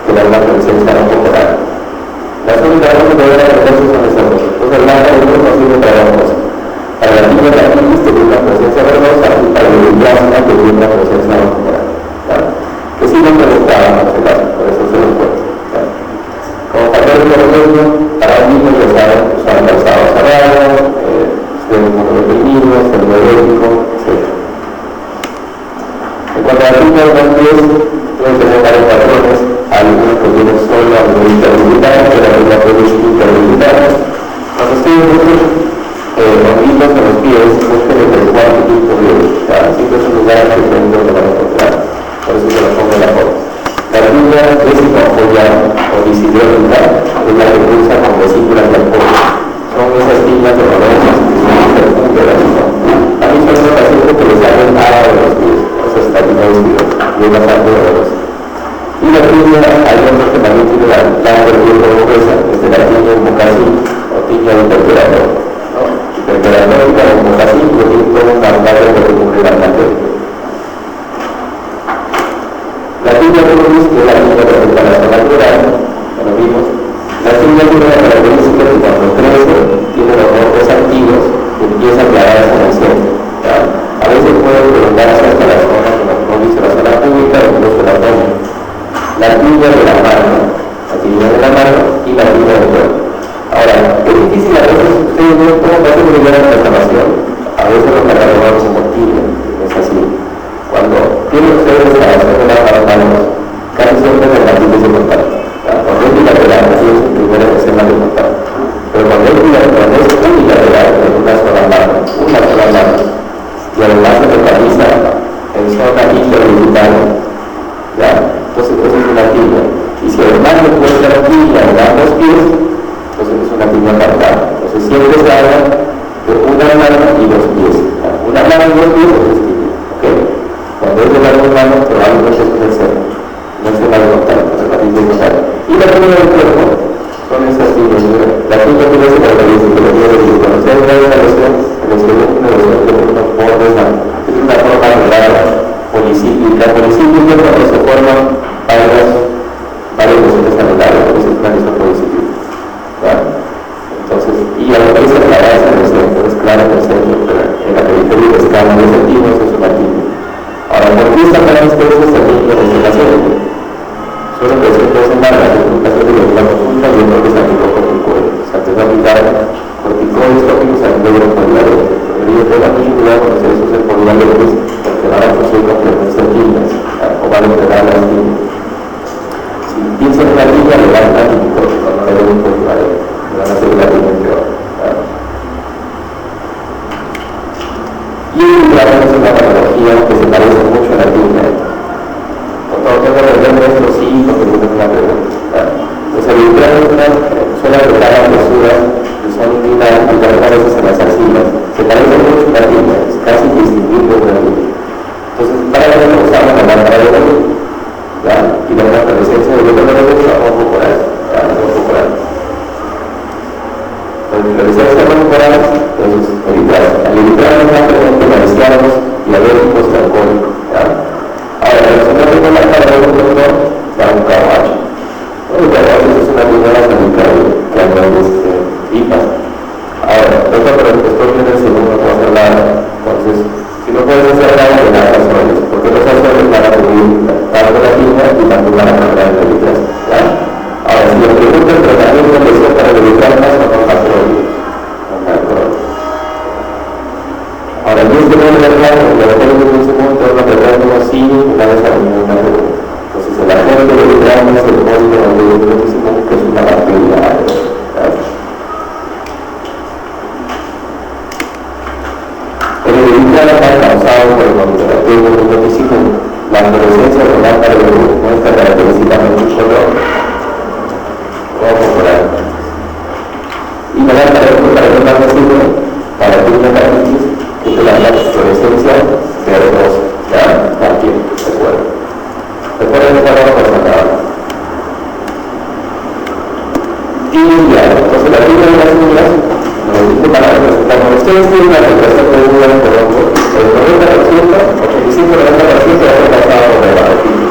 que da una presencia no corporal. Las únicas cosas que deben aprenderse son esas dos. Entonces, el mapa no sirve para dos cosas. Para la tiña de la titis tiene una presencia verbosa y para el plasma tiene una presencia no corporal. Que sí no preguntaba, por eso se lo cuento. Como factor de remedio, para el niño ya saben, usar el calzado cerrado, ser un poco deprimido, ser diabético, etc. En cuanto a la tiña de los pies, pueden tener varios patrones, algunos que tienen solo algunos intermilitares, pero algunos pueden ser intermilitares. Los estudios de honguitos en los pies buscan el cuarto tipo de siempre es un lugar que dentro lo van a encontrar, por eso se lo pongo en la foto. La tiña desinofolia o disidrónica es la que pulsa con vesículas de apoyo. Son esas tiñas dolorosas que son muy profundas. A mí son los pacientes que les salen agua de los pies, o sea, está tiña y es bastante dolorosa. Y la tiña, hay otros que también tiene la del pie como gruesa, es la tiña en mocasín o tiña de hiperterador. Hiperteradórica o mocasín, que tiene todo un armario que cubre la planta. La tiña de Bruce, que es la tiña de reparación natural, como vimos, la tiña tiene la característica que cuando crece tiene los bordes activos que empieza a aclararse en el centro. A veces puede prolongarse hasta la zona, como dice la zona pública, incluso el abdomen. La tiña de la mano y la tiña del cuerpo. Ahora, es difícil a veces, ustedes ven cómo pasa que llegar a la reclamación, a veces lo catalogamos como tiña, es así. Cuando tienen ustedes instalación de las manos, casi siempre es la tiña de contacto. Cuando es bilateral, así es su primera escena de contacto. Pero cuando es unilateral, en una sola mano, y además se localiza en zona interdigital, entonces eso es una tiña. Y si además le puede ser tiña en ambos pies, entonces es una tiña apartada. Entonces siempre se habla de una mano y dos pies. Una mano y dos pies es tiña. ¿Okay? Cuando es de la mano, probablemente es un exceso. No es una de contacto, es la tiña de contacto. Y la tiña del cuerpo son esas tiñas. La tiña tiene esa característica que tiene que conocer una lesión, una lesión de unos bordes, es una forma rara, policíclica. Policíclica es cuando se forman varias lesiones celulares, por eso es una lesión policíclica. Entonces, y a lo que dice la base en el centro, es claro en el centro, pero en la periferia de escala de centímetros es una tiña. Ahora, ¿por qué están tan extensos también en el paciente? Solo que son 2 semanas, en un caso de la consulta, y otro que es anticorticoides. O sea, te va a aplicar corticoides tópicos al medio polivalente. Pero yo tengo mucho cuidado con hacer esos polivalentes, porque van a producir complementos tiñas, o van a entregar las tiñas. Si piensan en la tiña, le dan un anticortico, no le dan un polivalente. Le van a hacer la tiña peor. Y el umbral es una patología que se parece mucho a la tiña. Con todo tengo que aprender esto sí, porque tengo una pregunta. Entonces el umbral suele afectar a las lesuras que son inclinadas y a veces en las axilas. Se parece mucho a la tiña, es casi indistinguible de la tiña. Entonces, para eso usamos la marca de la tiña. Y la presencia de los dolores es algo corporal. La presencia corporal, entonces, al evitar una presencia de ancianos, diabéticos y alcohólicos. Ahora, la persona que con la cara de un doctor da un caballo. Un caballo es una primera sanitaria que hay pipas. Ahora, doctor, pero esto viene el segundo que va a hacer nada. Entonces, si no puedes hacer nada, de las razones, porque los razones van a cubrir tanto la tiña y tanto van a cargar el detrás. Ahora, si le pregunto el tratamiento de lesión para evitar más o no patróleo. Ahora, yo estoy muy claro, porque lo tengo en un segundo, tengo que tratar como así, una vez a una pregunta. Entonces, el agente de evitarnos el código donde yo creo que es una bacteria. El evitar está causado por el controlativo del municipio, la presencia de la marca de muestra característicamente un color rojo coral. Y la marca de la sirve para que una carnitis que te da la fluorescencia verdosa, también, recuerda. Recuerden que estamos presentando. Y ya, entonces la tiña de las uñas, nos dice para presentar ustedes tienen una afectación de un gran colombo, el 90%, 85-90% va a ser pasado por el barroquillo.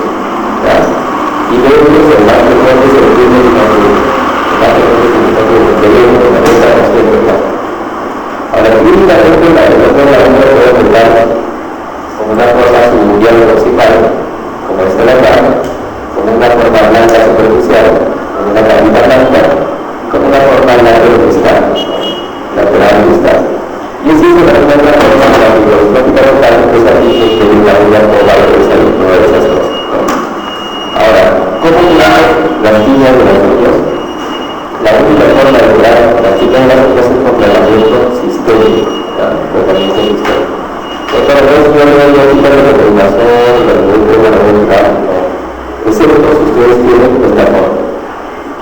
Y de ellos el más de corte se obtiene de una ahora, clínicamente la depresión de la mente puede afectar como una forma suburbial proximal, como esta de acá, como una forma blanca superficial, como una carita blanca, como una forma lateral distal. Y existe también otra forma de la fibroscópica local, que es aquí que tiene la vida toda la presa y todas esas cosas. Ahora, ¿cómo curar las tiñas de las uñas? La única forma de curar las tiñas de las uñas es con tratamiento sistémico. Tratamiento sistémico. Otra vez yo no voy a quitar la recomendación, la voluntad, no. Excepto si ustedes tienen esta forma.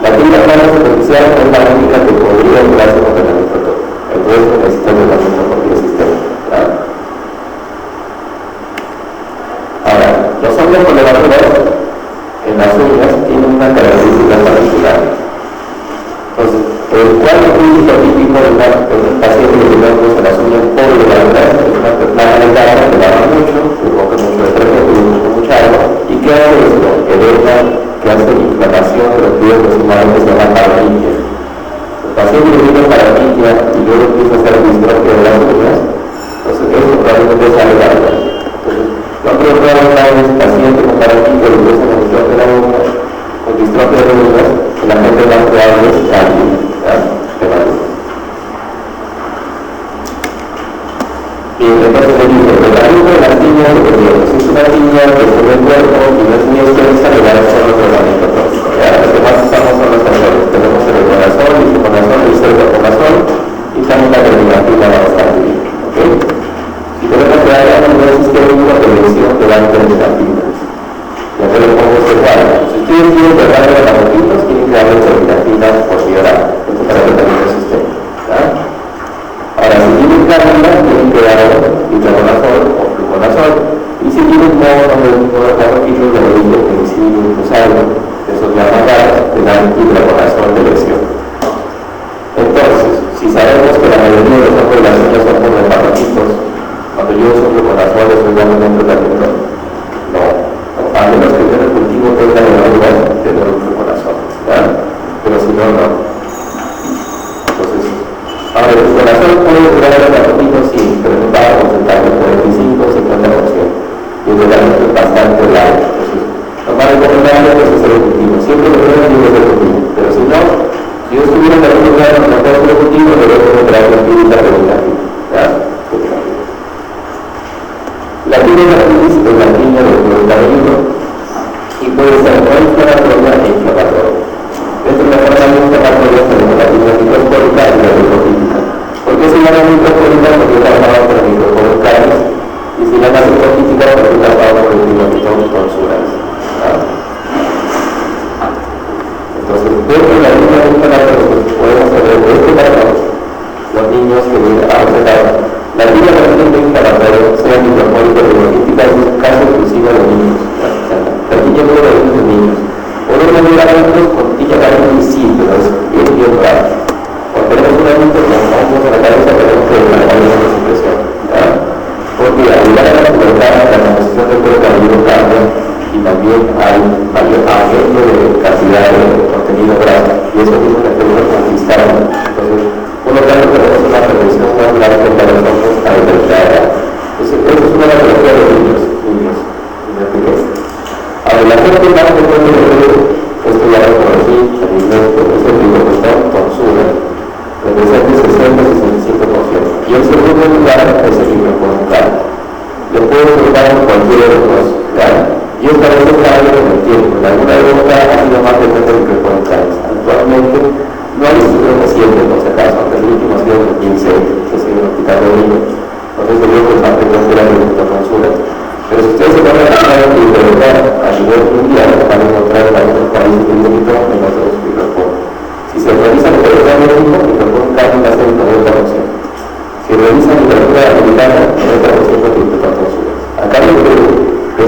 La tiña plana superficial es la única que podría curarse con tratamiento todo. El resto necesita tratamiento por vía sistémica. Ahora, los hongos coleópteros en las uñas tienen una característica particular. Entonces, el cuadro clínico típico de un paciente que tiene hongos en las uñas por legalidad es una persona delgada que lava mucho, que coge mucho detergente, que usa mucha agua, y que hace esto, edema, que hace inflamación de los pies proximales que se llama paratitia. El paciente que tiene paratitia y luego empieza a hacer distrofia de las uñas, entonces eso probablemente es alegado. Entonces, nosotros probamos a un paciente con paratitia y empieza a distrofia de la uña, con distrofia de uñas, que la gente más probable es cambio, y entonces le dice, el tratamiento de las tiñas, si es una tiña que se ve el cuerpo y no es muy extensa, le va a hacer un tratamiento tóxico. Los que más usamos son los anteriores. Tenemos el econazol, el isoconazol, el isoconazol y también la terminatina bastante bien. ¿Okay? Si tenemos que dar un buen sistémico de prevención de la terminatina. Ya te lo pongo cerrado. Si ustedes quieren tratar de los mojitos, tienen que darle terminatina por vía oral. Esto para el tratamiento sistémico. Ahora, si tienen cándida, tienen que dar isoconazol o fluconazol. Y si tienen mojitos de origen penicilio usado, esos llaman que dan isoconazol de lesión. Entonces, si sabemos que la mayoría de los hongos de las uñas son como hepatocitos, cuando yo uso fluconazol, eso llama un tratamiento. No. A menos que yo en el cultivo tenga la verdad de tener un fluconazol, pero si no, no. Entonces, ahora el fluconazol puede curar el hepatocito, sí, pero no va a concentrar el 45 o 50%. Y es realmente bastante largo. Entonces, lo más recomendable es hacer el cultivo. Siempre lo veo en el cultivo, pero si no, si yo estuviera en algún lugar donde no puedo hacer el cultivo, debería encontrar la actividad regulativa. La tiña de la tinis es la tiña del cuero cabelludo y puede ser no inflamatoria e inflamatoria. Dentro de la forma inflamatoria tenemos la tiña microscópica y la microtípica. ¿Por qué se llama microscópica? Porque está armada por el microcolocales y se llama microtípica porque está armada por el microtípico tonsuralis. Entonces, dentro de la tiña inflamatoria podemos saber de este patrón los niños que vienen a observar. La tiña de la inflamatoria, sea microcológica o microtípica, es un caso exclusivo de niños. La tiña puede venir de niños. Podemos ver adultos con tiña cabelluda y sí, pero es bien raro. Cuando tenemos un adulto con hongos en la cabeza, tenemos que ver la impresión. Porque al llegar a la pubertad, la composición del cuero cabelludo cambia y también hay mayor aumento de cantidad de contenido graso. Y eso tiene un efecto conquistado. Entonces, por lo tanto, tenemos una prevención más larga para los hongos a determinada edad. Eso es una patología de niños. Ahora, la gente más frecuente de esto ya lo conocí en inglés, es el fibrocostón tonsura, representa el 60-65%. Y el segundo lugar es el fibroconjugal. Le puede tocar en cualquier otro lugar. Y esta vez está algo con el tiempo. En alguna época ha sido más frecuente el fibroconjugal. Actualmente no hay estudios recientes, por si acaso, aunque el último ha sido en 2006, que se dio un hospital de niños. Entonces, yo creo que es más frecuente la fibroconjugal. Pero si ustedes se ponen a pensar en que de verdad a nivel mundial van a encontrar en algunos países que dicen que en otros microfonos. Si se revisa la literatura de México, el micrófono cambia va a ser el 90%. Si revisan literatura americana, el 90% de microfonos. Acá en el Perú, que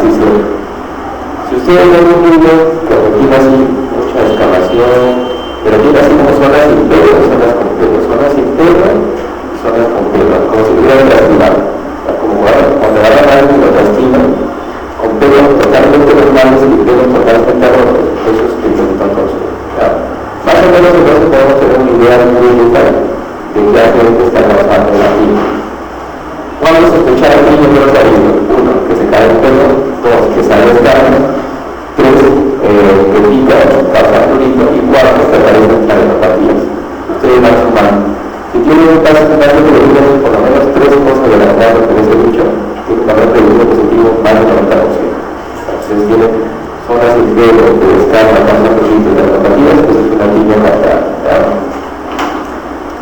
así se ve. Si ustedes ven un niño que tiene así mucha excavación, pero tiene así como zonas sin pelo, zonas con pelo, zonas sin pelo, zonas con pelo, como si hubieran lastimado. Como cuando agarran a alguien y lo lastiman, con pelo totalmente normales y pelo totalmente rotos, eso es pigmento tóxico. Más o menos entonces podemos tener una idea muy detalle de qué agente está causando la piel. Cuando se escucha el niño de los oídos, 1, que se cae el pelo, 2, que sale escamas, 3, que pica, causa prurito, y 4, que aparecen cardiopatía. Ustedes van sumando. Si tienen un caso que le por lo menos 3 cosas de la edad que les he dicho, tiene un valor predictivo positivo más del 90%. Entonces tienen zonas sin pelo, que descarga, causa prurito y cardiopatía, pues es una línea captada.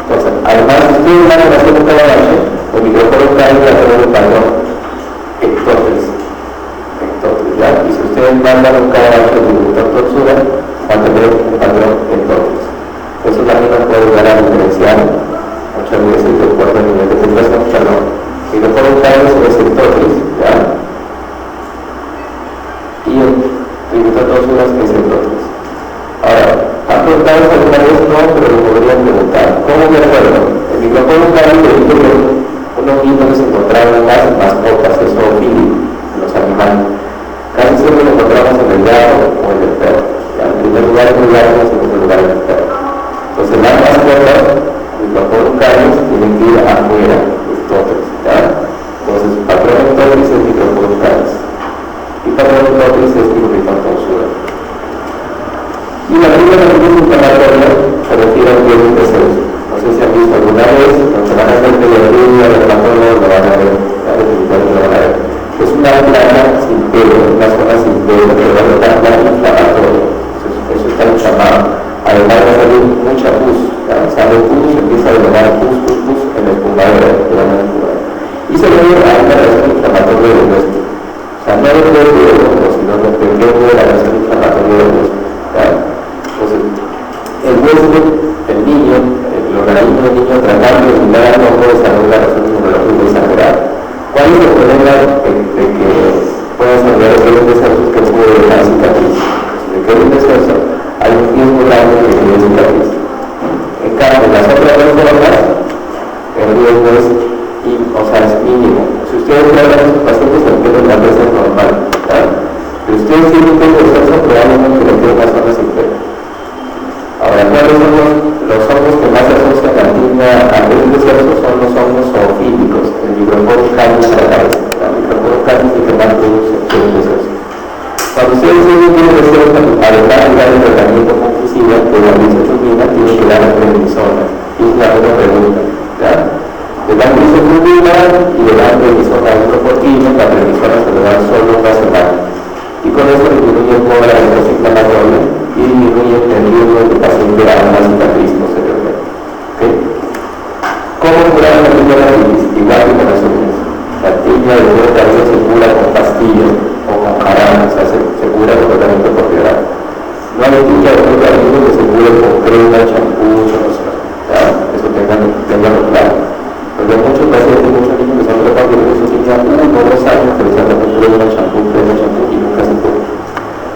Entonces, además, si ustedes van a hacer un trabajo, el micrófono cae a través del patrón ectóteres, ¿ya? Y si ustedes mandan un caballo de director torsura, van a tener un patrón ectóteres. Eso también nos puede ayudar a diferenciar muchas veces de acuerdo al nivel de filtración, perdón. El micrófono cae es ectóteres, ¿ya? Y el director torsura es ectóteres. Ahora, ¿han preguntado alguna vez? No, pero lo podrían preguntar. ¿Cómo me acuerdo? El micrófono cae de unos niños que se encontraban en las mascotas, eso en los animales. Casi siempre lo encontramos en el gato o en el perro. ¿Ya? En primer lugar en el gato, en segundo lugar en el perro. Entonces las mascotas, microporuncaris, tienen que ir afuera, ectóteres, ¿ya? Entonces, patrón ectóteres es microporuncaris. Y patrón ectóteres es microporuncaris. Y la primera actividad inflamatoria se refiere al virus de Zeus. No sé si han visto alguna vez, cuando van a hacer pediatría, dermatólogo, lo van a ver, definitivamente lo van a ver. Es una placa sin pelo, una zona sin pelo, pero es una placa inflamatoria. Eso está inflamado. Además va a salir mucha pus, sale pus, empieza a elevar pus en el pulmón, y se debe a una reacción inflamatoria del hueso. O sea, no del hueso, sino dependiendo de la reacción inflamatoria del hueso. Entonces, el hueso del niño, el organismo del niño tratando de similar no puede desarrollar la razón inmunológica exagerada. ¿Cuál es el problema de que pueda desarrollar los descensos que puede dejar cicatriz? Si le queda un descenso, hay un riesgo grande de que quede cicatriz. En cambio, las otras dos formas, el riesgo es, es mínimo. Si ustedes vean a sus pacientes, entienden la presa normal, ¿verdad? Pero ustedes tienen un descenso, probablemente le quede una zona sin pelo. Ahora, ¿cuáles son los hongos que más se asocian a el descenso? Son los hongos zoofílicos, el microporus canis rarae. El microporus canis es el que más produce el descenso. Cuando ustedes tienen un descenso, además de dar el tratamiento fungicida, que la lisofimina tiene que dar a prednisona. Y es la otra pregunta, ¿ya? Le dan lisofimina y le dan prednisona a hidrocortina, la prednisona se le dan solo una semana. Y con eso disminuye un poco la respuesta inflamatoria y disminuye el riesgo de que el paciente haga una cicatriz posteriormente. ¿Okay? ¿Cómo curar la tiña? Igual que con las uñas. La tiña de cuero cabello se cura con pastillas o con jarabe, o sea, se cura con tratamiento por piedad. No hay tiña de cuero cabello que se cure con crema, champú, ¿ya? Eso tenganlo claro. Porque muchos pacientes, muchos niños que son tratados de su tiña 1 o 2 años que les tratan con crema, champú y nunca se cura.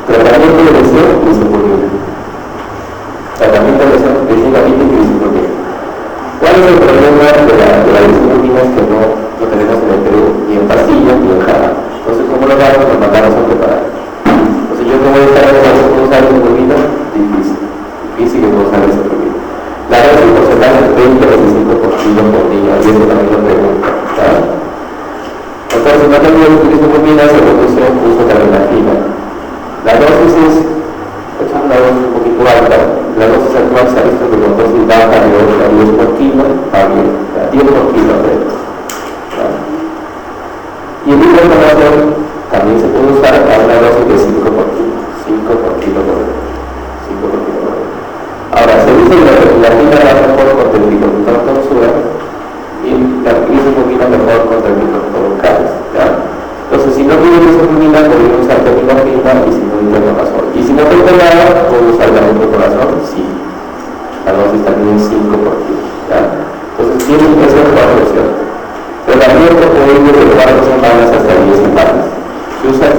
Tratamiento de lesión y disponible. Tratamiento de lesión definitivamente y disponible. ¿Cuál es el problema de la disciplina? Es que no lo tenemos en el Perú, ni en pastilla ni en jarabe. Entonces, ¿cómo lo vamos a mandar a preparar? Entonces, yo no voy a estar con usar esa bebida, difícil que no usar esa bebida. La dosis porcentaje es 20 a 25 por kilo por día, y eso también lo pregunta. Entonces, no tengo disciplina, se produce un uso de adrenalina. La dosis es una dosis un poquito alta. La dosis actual se ha visto que con dosis baja de 8 a 10 por kilo, va bien, 10 por kilo. Y el hidrocortisona también se puede usar a una dosis de 5 por kilo. 5 por kilo por día. 5 por kilo por día. Ahora, se dice que la fibra va mejor contra el microporus torsura y la lisofimina mejor contra el microporus canis. Entonces, si no tiene lisofimina, podría usar terminofina y si no, intercorazón. Y si no tengo nada, ¿puedo usar la intercorazón? Sí. La dosis también es 5 por kilo. Entonces, tiene que ser 4 opciones. Tratamiento puede ir desde 4 semanas hasta 10 semanas. Se usa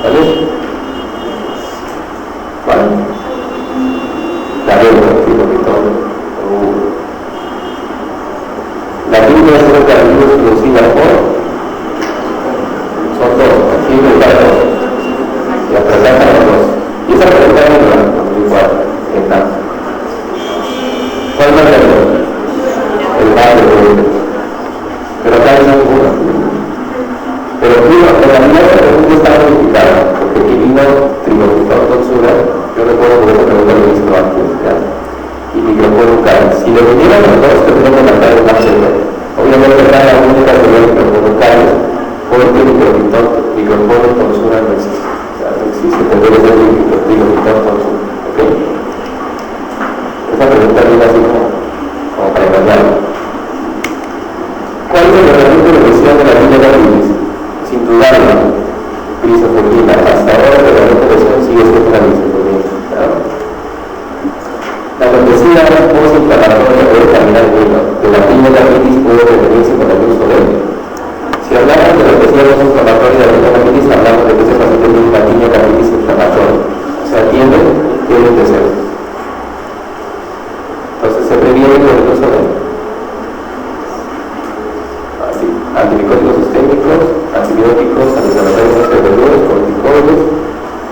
¿Vale? ¿Cuál? La deuda, fibrobitón. La fibra es una característica producida por, son dos, aquí me da dos, y atrasada los dos. Y esa pregunta es igual, en la. ¿Cuál es la deuda? El barrio de. Pero acá hay ninguna. Pero en la vida la pregunta está modificada, porque aquí vino tributón tonsura, yo recuerdo que esa pregunta lo he visto antes, ¿ya? Y microporucal. Si le vinieran los dos, tendríamos que marcar el más severo. Obviamente acá la única sería microporucales, porque microporo tonsura no existe. O sea, no existe, tendría que ser microporo tonsura. ¿Ok? Esa pregunta viene así como para engañarlo. ¿Cuál es el tratamiento de lesión de la línea de la bilis? Sin dudarlo, grisofobina. Hasta ahora el tratamiento de lesión sigue siendo la grisofobina. La cortesía post-inflamatoria puede caminar bien. De la línea de la bilis puede prevenirse con el uso de él. Si hablamos de la cortesía post-inflamatoria de la línea de la bilis, hablamos de que ese paciente tiene una línea de la bilis inflamatoria. O sea, tiene que ser. Entonces se previene con el uso de él. Antibióticos sistémicos, antibióticos, antiinflamatorios esteroides,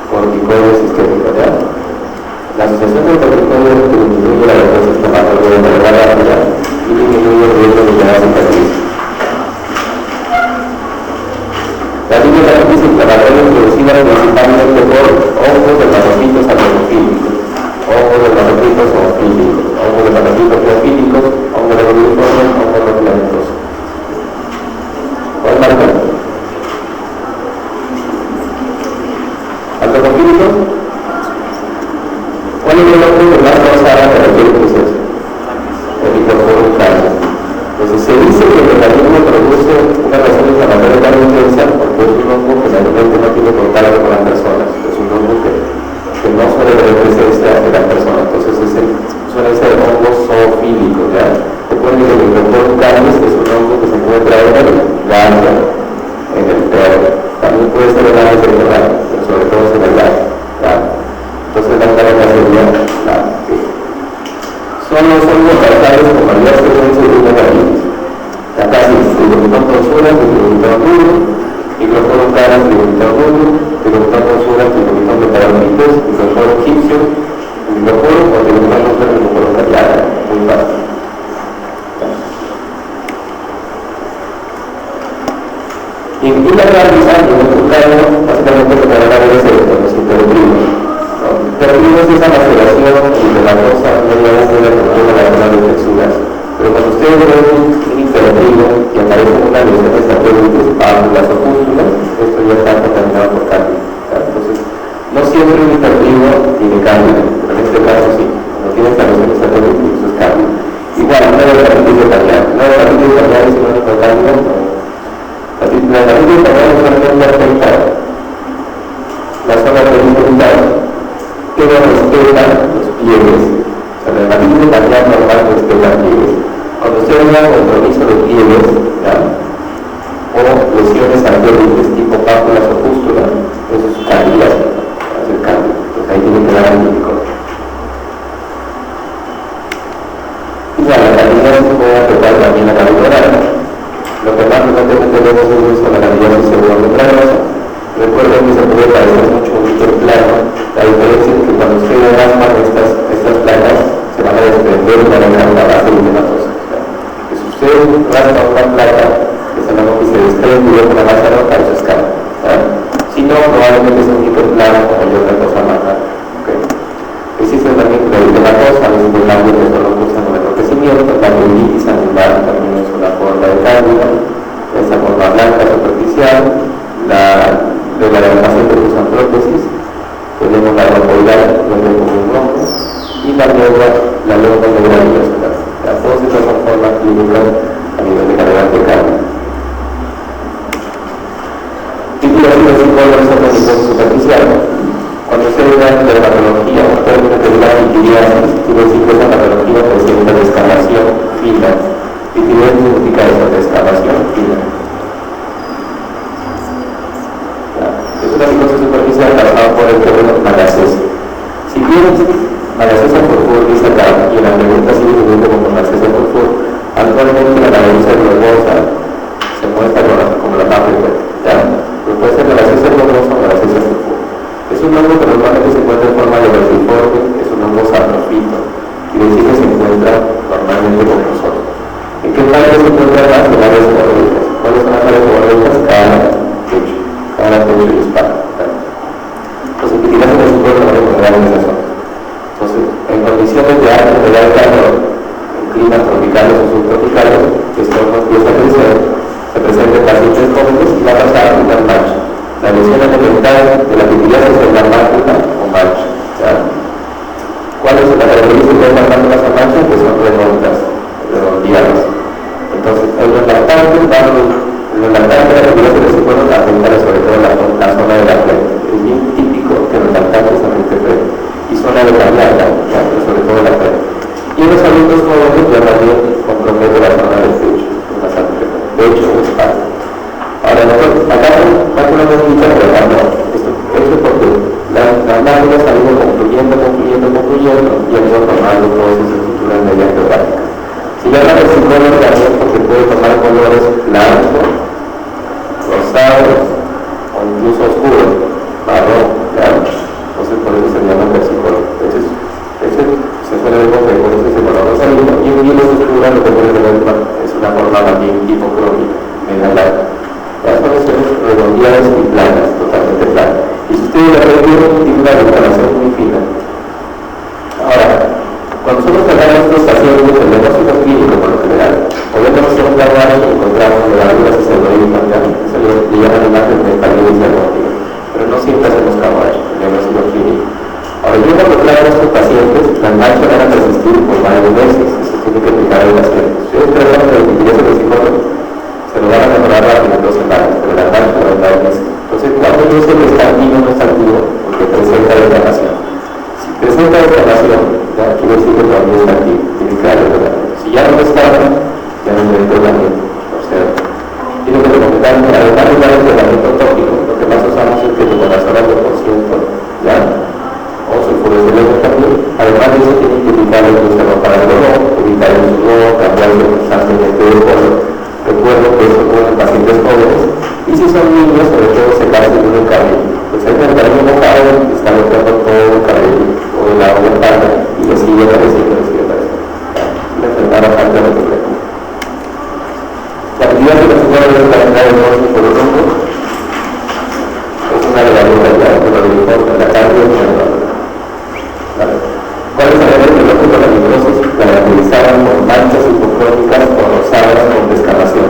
corticoides sistémicos, ¿ya? La asociación de corticoides disminuye la respuesta inflamatoria de manera rápida y disminuye el riesgo de llegar a cicatriz. La línea de cicatriz inflamatoria es producida principalmente por hongos de masocitos almofílicos, hongos de masocitos zoofílicos, hongos de masocitos teofílicos, hongos de rodiformes, hongos de planetosos. ¿Cuál marca? ¿Altofílicos? ¿Cuál es el nombre que más causada de cualquier proceso? El microporucal. Entonces se dice que el organismo produce una reacción inflamatoria tan intensa porque es un hongo que realmente no tiene contacto con las personas. Es un hongo que no suele tener presencia de las personas. Entonces suele ser hongos zoofílicos, ¿ya? Recuerden que el microporucal es un hongo que se encuentra en el gato, en el perro. También puede ser en el cerebral, pero sobre todo en el gato, ¿ya? Entonces la carga sería la que son los hongos tratales con mayor frecuencia de negativos. Acá sí, tributón tonsura, tributón duro, microporucal, tributón duro, tributón tonsura, tributón de paramites, microporo egipcio, microporo o tributón tonsura, microporo cariana, muy fácil. Y la realiza en un caso, básicamente lo que van a ver es los interruptivos. Interruptivos es esa maceración de la cosa media vez de la cultura de las texturas. Pero cuando ustedes ven un interruptivo y aparece una lesión de satélites, válvulas o pústulas, esto ya está contaminado por cambio. Entonces, no siempre un interruptivo tiene cambio, pero en este caso sí. Cuando tiene esta lesión de satélites, eso es cambio. Igual, una hepatitis de Parián. Una hepatitis de Parián es sinónimo de cambio. La hepatitis también solamente afecta la zona perimetral, pero respeta los pliegues. O sea, la hepatitis también normal respeta pliegues. Cuando usted vea compromiso de pliegues, ¿ya? O lesiones arteriales tipo pápulas o pústulas, eso es candidiasis, hace el cambio. Entonces ahí tiene que dar antibiótico. Igual, la candidiasis puede afectar también la cavidad oral. Lo que más frecuentemente vemos es con la candidiasis pseudometranosa. Recuerden que se puede parecer mucho un plano. La diferencia es que cuando ustedes raspan estas placas se van a desprender y van a dejar una base linfomatosa. Que si ustedes raspan una placa que se desprende y deja una base rota, eso es cáncer. Si no, probablemente es un plano o hay otra cosa más. ¿Okay? Existe también la linfomatosa, a veces el cambio que solo cursan con el enrojecimiento, la colitis animal también es una forma de cambio, esa forma blanca superficial, de la paciente que usan prótesis, tenemos la rocoidal, donde como un bronco, y la lengua negra universal. Todas estas son formas clínicas a nivel de carga de cambio. Titulación de psicólogo superficial. Cuando se ve la dermatología, un término que es la titiliasis, quiere decir que esa patología presenta descamación fina. Titiliasis significa eso, descamación fina. Es una psicosis superficial. término Magasosa. Si bien Magasosa por favor dice acá, y en la pregunta sigue diciendo como Magasosa por favor, actualmente la Magasosa globosa se muestra como la más frecuente, ¿ya? Pero puede ser Magasosa globosa o Magasosa por favor. Es un hongo que normalmente se encuentra en forma de vertiforme, es un hongo saprofito, quiere decir que se encuentra normalmente con nosotros. ¿En qué parte se encuentran las áreas seborreicas? ¿Cuáles son las áreas seborreicas? Cara, pecho y espalda. Los epitelios se encuentran en esa zona. Entonces, en condiciones de alto nivel de calor, en climas tropicales o subtropicales, que esto no empieza a crecer, se presenta en pacientes jóvenes y va a pasar a una mancha. La lesión elemental de la epiteliasis es la mácula o mancha. ¿Cuál es la característica de las máculas o manchas? Que son redondeadas. Entonces, en los lactantes, la epiteliasis de ese cuerpo afecta sobre todo la zona de la frente. Es bien típico que los lactantes afecten frente. Y zona de la blanda, pero sobre todo la frente. Y en los adultos jóvenes ya también compromete la zona del pecho, bastante frecuente. Pecho o espalda. Ahora, acá mácula no es dicha, pero acá no. Esto porque las máculas han ido concluyendo, y han ido formando todas esas estructuras medias geográficas. Si llama el psicólogo también porque puede tomar colores blancos, rosados o incluso oscuros, marrón, claro. Entonces por eso se llama versicolor. Ese se suele ver con frecuencia ese color rosadito, y en hilos oscuros lo que puede tener es una forma más bien hipocrómica, media larga. Las zonas son redondeadas y planas, totalmente planas. Y si ustedes la ven bien, tiene una declaración muy fina. Ahora, cuando nosotros tratamos a nuestros pacientes, el diagnóstico clínico por lo general, o vemos un plano y encontramos levaduras y pseudoídicas, eso le llaman imagen de palidez diagnóstica, pero no siempre hacemos caballo, el diagnóstico clínico. Ahora, yo cuando traigo a estos pacientes, las manchas van a persistir por varios meses, eso tiene que explicar el paciente. Si ustedes tratan de epiteliasis del psicólogo, se lo van a mejorar rápido en 2 semanas, pero las manchas van a dar meses. Entonces, cuando yo sé que está activo o no está activo, porque presenta descamación. Si presenta descamación, ya quiere decir que todavía está activo, tiene que darle tratamiento. Si ya no está, ya no tiene tratamiento. O sea, tiene que recomendar que además de dar el tratamiento tópico, lo que más usamos es que con las horas de porciento, ya, o sulfurosileno también, además de eso tiene que evitar el uso para el dolor, evitar el sudor, cambiar constantemente de color. Recuerdo que eso ocurre en pacientes jóvenes, y si son niños, sobre todo se caen de un cabello. Pues hay un cabello mojado, está golpeando todo el cabello, todo el lado de espalda, y le sigue apareciendo. La enfermedad bastante compleja. La actividad que nos puede ver calentar el morso por el rumbo es una de las localidades que lo informa la cardio y la ¿vale? ¿Cuáles son las relaciones con la fibrosis caracterizadas por manchas hipocrómicas o rosadas con descamación?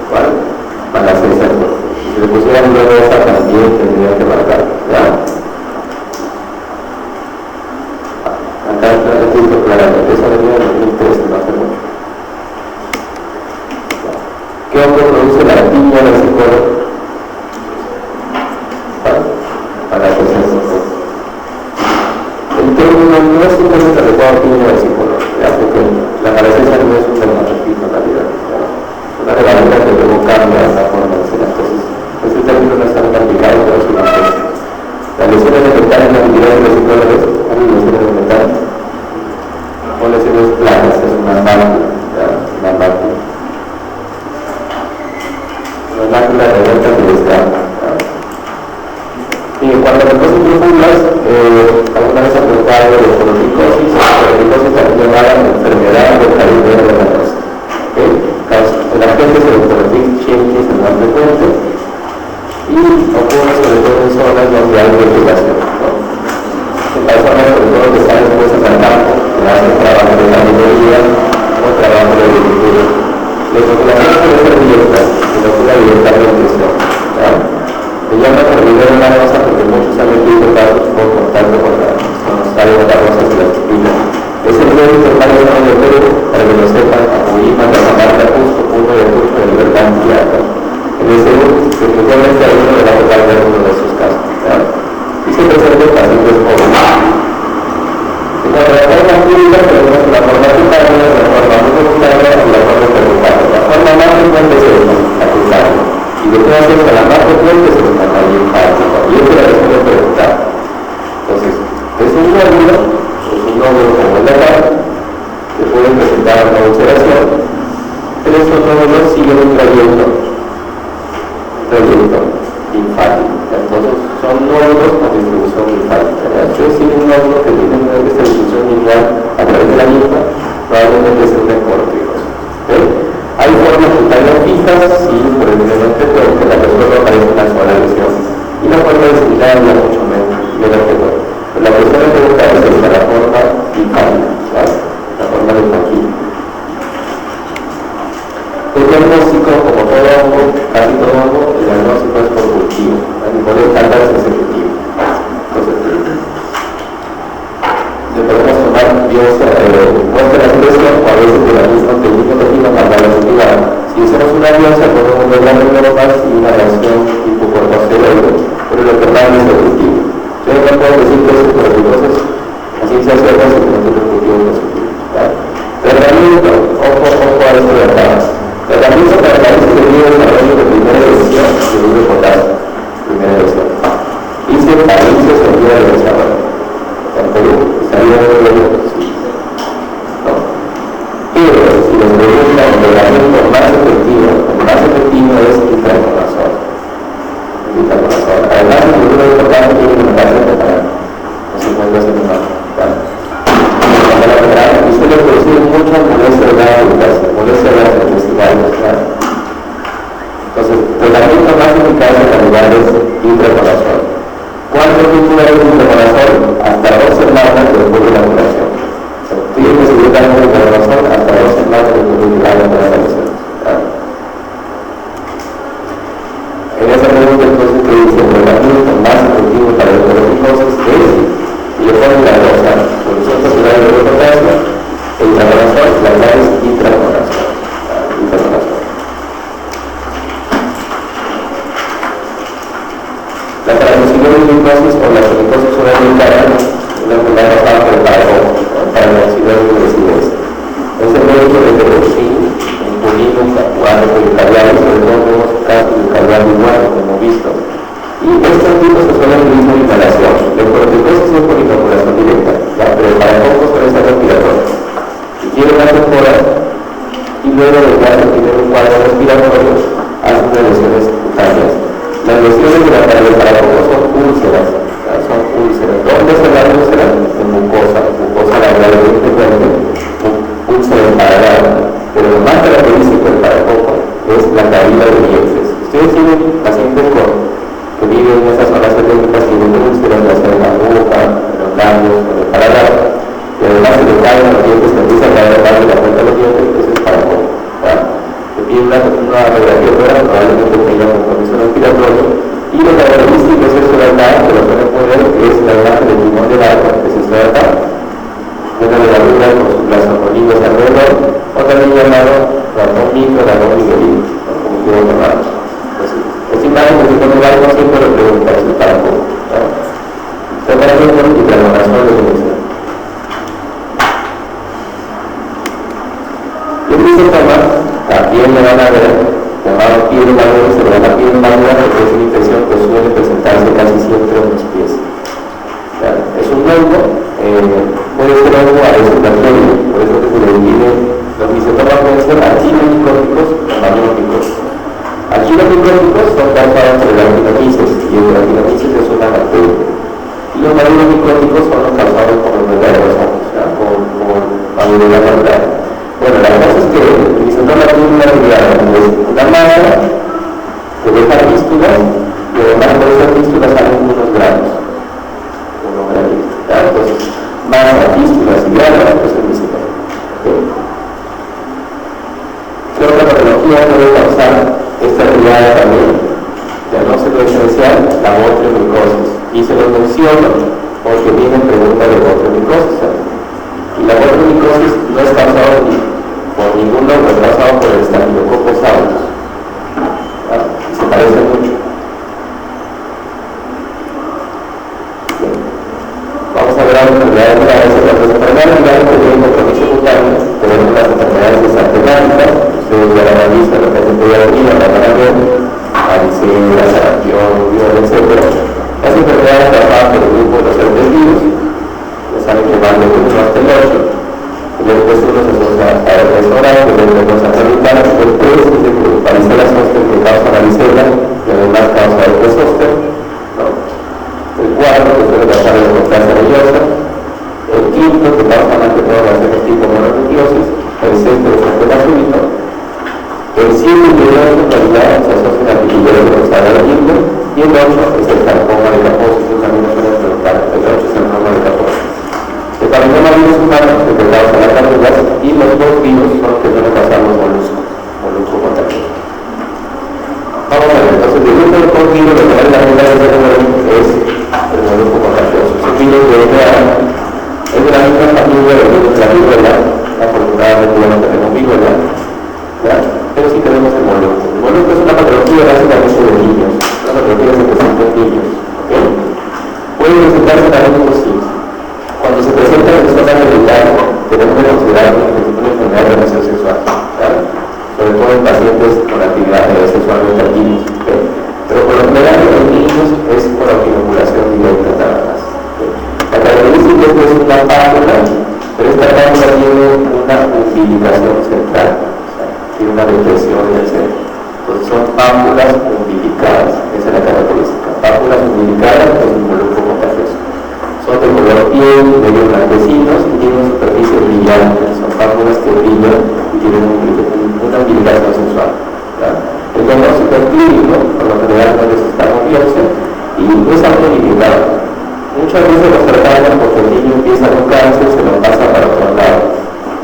¿Cuál? Magasosa. Si le pusieran una rosa también tendría que marcar, ¿ya? Acá está escrito claramente, eso venía en 2013, no hace mucho. ¿Qué hongo produce la piña del psicólogo? Magasosa. El término no es simplemente adecuado piña del psicólogo, porque la magasosa no es un dermatofito en realidad. Una levadura que luego cambia la forma de ser. Entonces, este término no está muy aplicado, pero es una cosa. La lesión elemental en la habilidad de los psicólogos, una lesión elemental, o lesiones planas, es una mácula, una mácula. Una mácula de vuelta que desgama. Y en cuanto a las cosas profundas, alguna vez ha preguntado de colonicosis, también llamada enfermedad de caridad de la cosa. La gente se electrolytic changes es más frecuente y ocurre sobre todo en zonas donde hay vegetación, ¿no? En las zonas sobre todo que están expuestas al campo, que hacen trabajo de jardinería o trabajo de agricultura. La inoculación puede ser directa, inocula directamente eso, ¿no? Se llama cordillera de la rosa porque muchos han metido casos por contacto con los tallos de la rosa de la chupina. Es el médico de varios años de pelo, para que lo sepan, acudir más de la marca justo, uno de justo de libertad diaria. En ese especialmente hay uno de la total de uno de sus casos. Y se presenta en pacientes jóvenes. En cuanto a la forma clínica, tenemos la forma cutánea, la forma muscular y la forma percutánea. La forma más frecuente es la cutánea. Y de todas estas, la más frecuente es la forma linfática. Y esta es la Entonces, es un nódulo como el de acá, que puede presentar una ulceración, pero estos nódulos siguen un trayecto linfático. Entonces, son nódulos con distribución linfática. Ustedes tienen un nódulo que tiene una distribución lineal a través de la linfa, probablemente sea un corticoide. Hay formas cutáneas fijas, sí, probablemente, pero que la persona aparece una sola lesión. Y la forma de similar es mucho menos que bueno. La persona que busca es la forma linfática, ¿vale? La forma linfática. El diagnóstico, como todo hongo, casi todo hongo, el diagnóstico es por cultivo. El nivel estándar es ejecutivo. Entonces, le podemos tomar muestras de presión o a veces de la misma técnica para la actividad. Si hacemos una biopsia, podemos ver la neuropas y una reacción tipo corticoide, pero lo que más es ejecutivo. Yo no puedo decir que es corticoides, así se hace algo que no tiene ejecutivo positivo. Tratamiento, ojo a esto de acá. Tratamiento para países que tienen desarrollo de primera lesión de uso de potasio, primera lesión. Dice países en vía de desarrollo. En Perú, estaría muy bien, sí. ¿No? Pero si les preguntan el tratamiento más efectivo, el más efectivo es itraconazol. Además, el uso de potasio tiene que notarse preparado. No se encuentra en un mano. Y suele producir mucha molestia de la molestia de las necesidades. Entonces, tratamiento más eficaz en realidad es itraconazol. ¿Cuánto tiempo dura el itraconazol? Hasta 2 semanas después de la curación. Tienes que seguir dando itraconazol hasta 2 semanas después de la curación. En esa pregunta entonces te dice el tratamiento más efectivo para el corticoides es, y le ponen la dosa, solución total de potasio, el itraconazol, la clave es itraconazol. La transmisión de glucosis o la glucosis suramerincana es una enfermedad bastante para la ciudad de residencia. Es el médico de peroxín, impulino, cuadro pericardial, sobre todo vemos casos de cardial igual, como hemos visto. Y estos tipos se suelen utilizar por inhalación. La corticosis es por inoculación directa, pero para pocos suele ser respiratorio. Si quieren hacer horas y luego de tener un cuadro respiratorio, hacen unas lesiones cutáneas. Las lesiones de la pared para pocos son úlceras. ¿Dónde se la úlcera? En mucosa labial evidentemente, úlcera emparedada. Pero lo más característico del paracoco es la caída de dientes. Ustedes tienen pacientes que viven en esas zonas endémicas que tienen úlceras, ya sea en la boca, en los labios, en el paladar, y además se le caen los dientes, se empieza a caer de la vuelta de los dientes, ese es paracoco. Que tiene una radiografía fuera, probablemente tenga un compromiso respiratorio, y lo característico es eso de acá, que lo pueden poner, que es la imagen del limón del agua, que es esto de acá, una de las ruedas con sus plasmonidos alrededor, o también llamado ratón micro, ratón miguelino, como quieran llamarlo. Esta imagen que se pone el agua siempre lo pregunta, es el paracoco. Tratamiento y itraconazol de elección. Y este síntoma también le van a ver llamado piel madura, se llama piel madura porque es una infección que suele presentarse casi siempre en los pies. Es un hongo, puede ser hongo a veces bacteria, por eso que se le divide. Los misetomas pueden ser actinomicóticos o magnóticos. Actinomicóticos son causados por el actinomices y el actinomices es una bacteria. Y los magnóticos son los causados por los verdaderos hongos, por mayoría natural. Bueno, la cosa es que el misotoma tiene una una masa que deja fístulas y además por esas fístulas salen unos granos. Entonces, masa, fístulas y granos, pues el misotoma. ¿Qué otra patología puede causar esta actividad también? Diagnóstico diferencial, la botriomicosis. Y se lo menciono porque vienen preguntas de botriomicosis. Y la botriomicosis no es causada por ningún hongo, es causada por el Staphylococcus aureus. Y se parece mucho. Bien. Vamos a ver las enfermedades graves. Las enfermedades graves que tienen compromiso cutáneo, tenemos las enfermedades desantemáticas, ustedes ya la han visto, la pediatría, la paranoia, varicela, sarampión, rubeola, etc. Las enfermedades tratadas por el grupo de los herpes virus normal del 1 hasta el 8, y después 1 se asocia a el restaurante, después 2 a cavitar, el 3 es de que varicela zoster que causa varicela, y además causa el zóster, ¿no? El 4 que suele causar la neoplasia vellosa, el 5 que causa más que todo las cepas tipo mononucleosis, el 6 es el sistema súbito, el 7 y el 8 en realidad se asocian a pitillero de rosada de quinto, y el 8 es el sarcoma de Kaposi, eso también nos suele preguntar, el 8 es el sarcoma de Kaposi. El papiloma virus humano es el que causa las cápsulas, y los dos virus son los que suelen causar los molusco contagioso. Vamos a ver, entonces el grupo de dos virus, lo que vale la pena de hacer es el molusco contagioso. Es un virus de RNA, es de la misma familia de virus de la viruela, afortunadamente ya no tenemos viruela, pero sí tenemos el molusco. El molusco es una patología básicamente de niños, una patología que se presenta en niños, ¿okay? Puede presentarse en adultos sí. Cuando se presenta en personas militares, tenemos que considerar que es una enfermedad de transmisión sexual, ¿verdad? Sobre todo en pacientes con actividad sexualmente activos, ¿okay? Pero por lo general en los niños es por inoculación directa nada más, ¿okay? La característica es que es una pápula, pero esta pápula tiene una umbilicación central, tiene una depresión en el centro. Entonces son pápulas umbilicadas, esa es la característica. Pápulas umbilicadas es un molusco contagioso. Son de color piel, medio blanquecinos y tienen una superficie brillante. Son pápulas que brillan y tienen una umbilicación sexual, ¿verdad? El diagnóstico clínico, por lo general, no necesitamos biopsia y no es autolimitado. Muchas veces los tratamos porque el niño empieza con cáncer, se lo pasa para otro lado.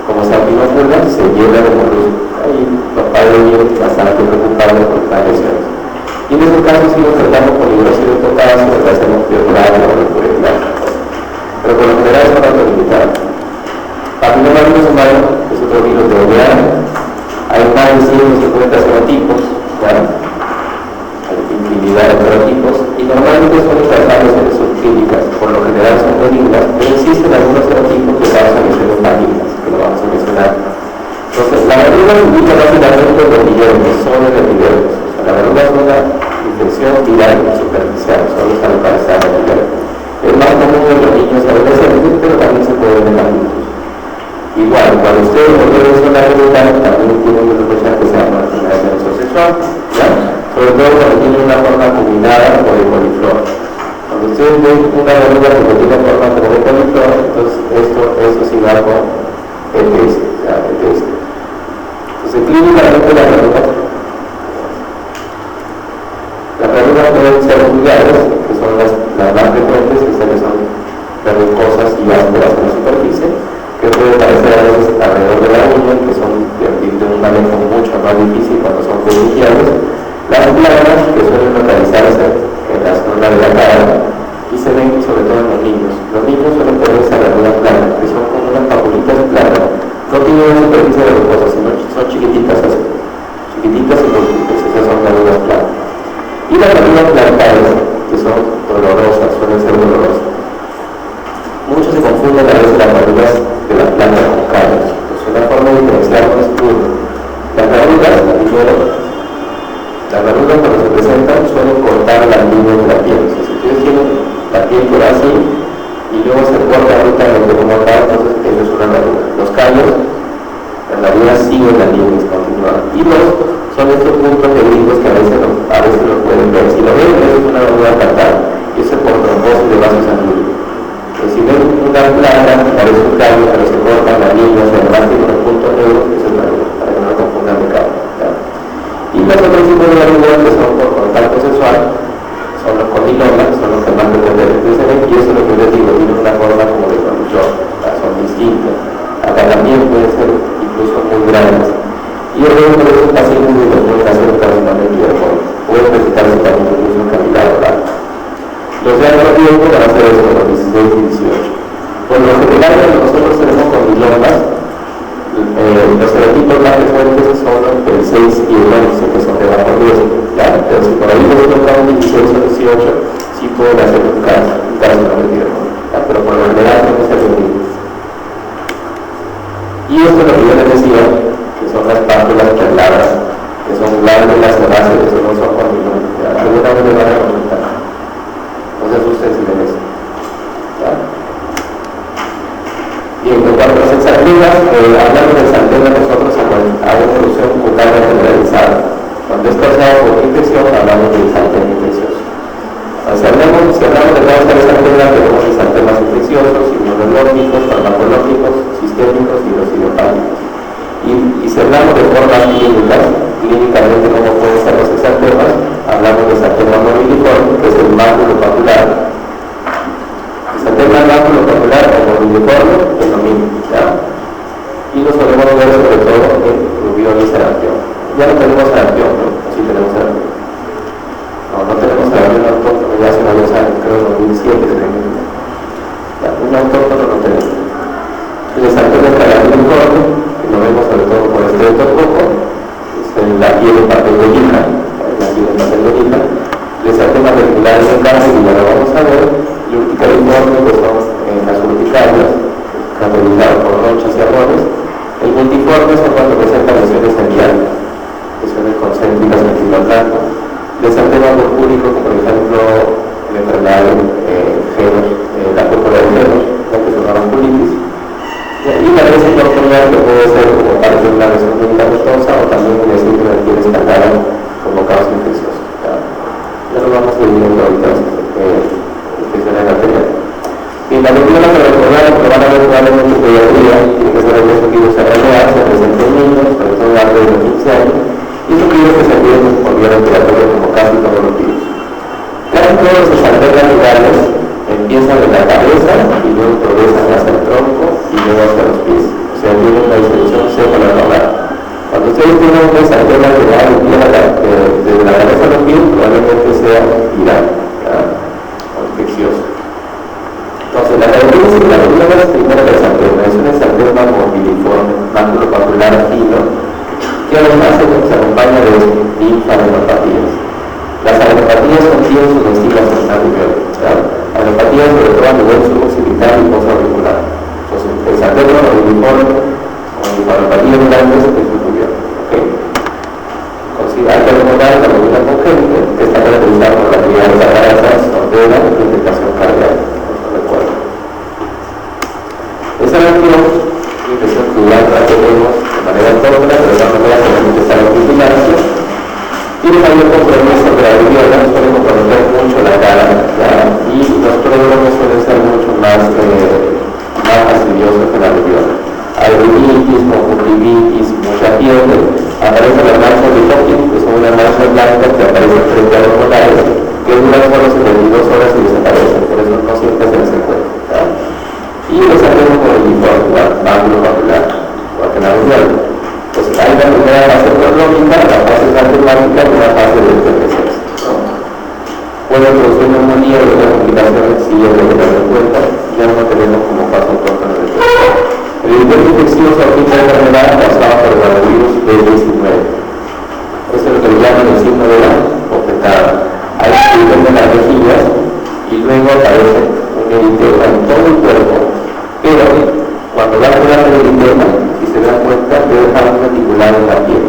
Como se inocula, se llena de molusco. Ahí los padres vienen bastante preocupados por las lesiones. Y en esos casos sí los tratamos con hidróxido de potasio, le hacemos bioral o recurrental. Pero por lo general son autolimitados. Papiloma virus humano es otro virus de OVA. Hay más de 150 serotipos, ¿ya? Hay infinidad de serotipos y normalmente son tratados en subclínicas, por lo general son benignas, pero existen algunos serotipos que causan lesiones malignas, que lo vamos a mencionar. Entonces, la verruga indica básicamente los epidermos, son el epidermos. O sea, la verruga es una infección viral superficial, solo está localizada en el epidermo. Es más común en los niños y adolescentes, pero también se puede ver en adultos. Igual, cuando ustedes lo ven en zona genital, también tienen que sospechar que sea una enfermedad de transmisión sexual, ¿ya? Sobre todo cuando tiene una forma combinada o de coliflor. Cuando ustedes ven una verruga que tiene forma como de coliflor, entonces eso sí va con ETS, ¿ya? ETS. Entonces, clínicamente las verrugas pueden ser vulgares, que son las más frecuentes, que son verrucosas y ásperas en la superficie, que pueden parecer a veces alrededor de la uña, que son de un manejo mucho más difícil cuando son judiciales. Las planas, que suelen localizarse en la zona de la cara, y se ven sobre todo en los niños. Los niños suelen tener esa verruga plana, que son como unas papulitas planas. No tienen una superficie verrugosa, sino son chiquititas así. Chiquititas y cortitas, esas son verrugas planas. Y las verrugas plantares, que son dolorosas, suelen ser dolorosas. Muchos se confunden a veces las verrugas de la planta con callos. Entonces, una forma de diferenciarlo es uno. Las verrugas, las verrugas cuando se presentan suelen cortar las líneas de la piel. O sea, si ustedes tienen la piel que va así y luego se corta brutalmente como tal, entonces eso es una verruga. Los callos en realidad siguen las líneas continuadas. Y los son estos puntos negritos que a veces los pueden ver. Si lo ven, es una verruga plantar y eso es por trombosis de vasos sanguíneos. Si ven una planta, parece un callo, pero se cortan las líneas, además tiene unos puntos negros, eso es verruga, para que no lo confundan de callo. Y los otros tipos de verrugas que son por contacto sexual son los condilomas, son los que más frecuentemente se ven, y eso es lo que les digo, tienen una forma como de coliflor, son distintas. Acá también pueden ser incluso muy grandes. Y el resto de esos pacientes de los pueden hacer un carcinoma epidermoide, pueden presentarse también incluso un capilar oral. Los diagnósticos van a ser eso, los 16 y 18. Por lo general, nosotros tenemos condilomas. Los serotipos más frecuentes son los del 6 y el 11, que son de bajo riesgo, ¿ya? Pero si por ahí les toca un 16 o 18, sí pueden hacer un carcinoma epidermoide, ¿ya? Pero por lo general no es el mismo. Y esto es lo que yo les decía, que son las pápulas perladas, que son glándulas sebáceas, que no son condilomas, ¿ya? Alguna vez les van a consultar. No se asusten si ven eso, ¿ya? hablando del sartén, nosotros a evolución bucal generalizada. Cuando es causado por infección, hablamos del sartén infeccioso. Si hablamos de causa de sartén, tenemos el sartén más infecciosos, inmunológicos, farmacológicos, sistémicos y los idiopáticos. Y si hablamos de formas clínicas, clínicamente cómo pueden ser los exantemas, hablamos de sartema morbiliforme, que es el máculo papular. El sartema máculo papular o morbiliforme es lo mismo, ¿ya? Y lo solemos ver sobre todo en rubión y sarampión. Ya no tenemos sarampión, ¿no? Sí tenemos sarampión. No tenemos sarampión autóctono, ya hace varios años, creo en 2007 se le dio. Un autóctono no tenemos. El sartema morbiliforme, que lo vemos sobre todo por este coco, es la piel de papel de lija, el sartema reticular en cáncer, y ya lo vamos a ver, y urticariforme, que son las urticarias, caracterizadas por ronchas y arrones. El multiforme son cuando presentan lesiones semiales, lesiones concéntricas en el filo blanco. El sartema purpúrico, como por ejemplo la enfermedad la púrpura de Jenner, que es una vasculitis. Y la lesión nocturnal, que puede ser como parte de una lesión medicamentosa o también una lesión de piel escaldada como causa infecciosa. Ya lo vamos a ir viendo ahorita, infecciones arteriales. Y la lesión cerebral, que van a ver probablemente en pediatría, tiene que ser el virus RNA, se presenta en niños, sobre todo antes de los 15 años, y es un virus que se adquiere por vía respiratoria como casi todos los virus. Casi todos los sartemas virales empiezan en la cabeza y luego progresan hasta el tronco y luego hasta los pies. O sea, tienen una distribución C-polar. Cuando ustedes tienen un sartema viral desde la cabeza a los pies, probablemente sea viral o infeccioso. Entonces, la característica de la primera del sartema es un sartema morbiliforme, máculo papular fino, que además se acompaña de linfadenopatías. Las adenopatías contienen su destino central y verde. Adenopatías sobre todo a nivel suboccipital y posauricular. Entonces, el sartema morbiliforme o linfadenopatías grandes es muy curioso. Hay que recordar que la locura congénita está caracterizada por la actividad de cataratas, sordera y infiltración cardíaca. Esa reacción de infección tubular la tenemos de manera autónoma, pero de todas maneras tenemos que estar en vigilancia. Tiene mayor compromiso de la alveola, nos puede comprometer mucho la cara, y los prodromes suelen ser mucho más fastidiosos que la alveola. Hay rinitis, conjuntivitis, mucha fiebre, aparecen las manchas de Hodgkin, que son unas manchas blancas que aparecen frente a los molares, que duran solo 72 horas y desaparecen, por eso no siempre se les encuentra. Y los hacemos por el informe, máculo papular, o atenaurial. Pues hay la primera fase prodrómica, la fase sartemática y una fase de intervención. Puede producir neumonía y otras complicaciones si es lo que tener en cuenta, ya no tenemos como paso autóctono de todo. El infecto infeccioso aplica la enfermedad causada por el virus B19. Eso es lo que le llaman el signo de la bofetada. Hay que de las rejillas y luego aparece un eritema en todo el cuerpo, pero cuando va a quedar el eritema, si se dan cuenta, debe dejar un reticular en la piel.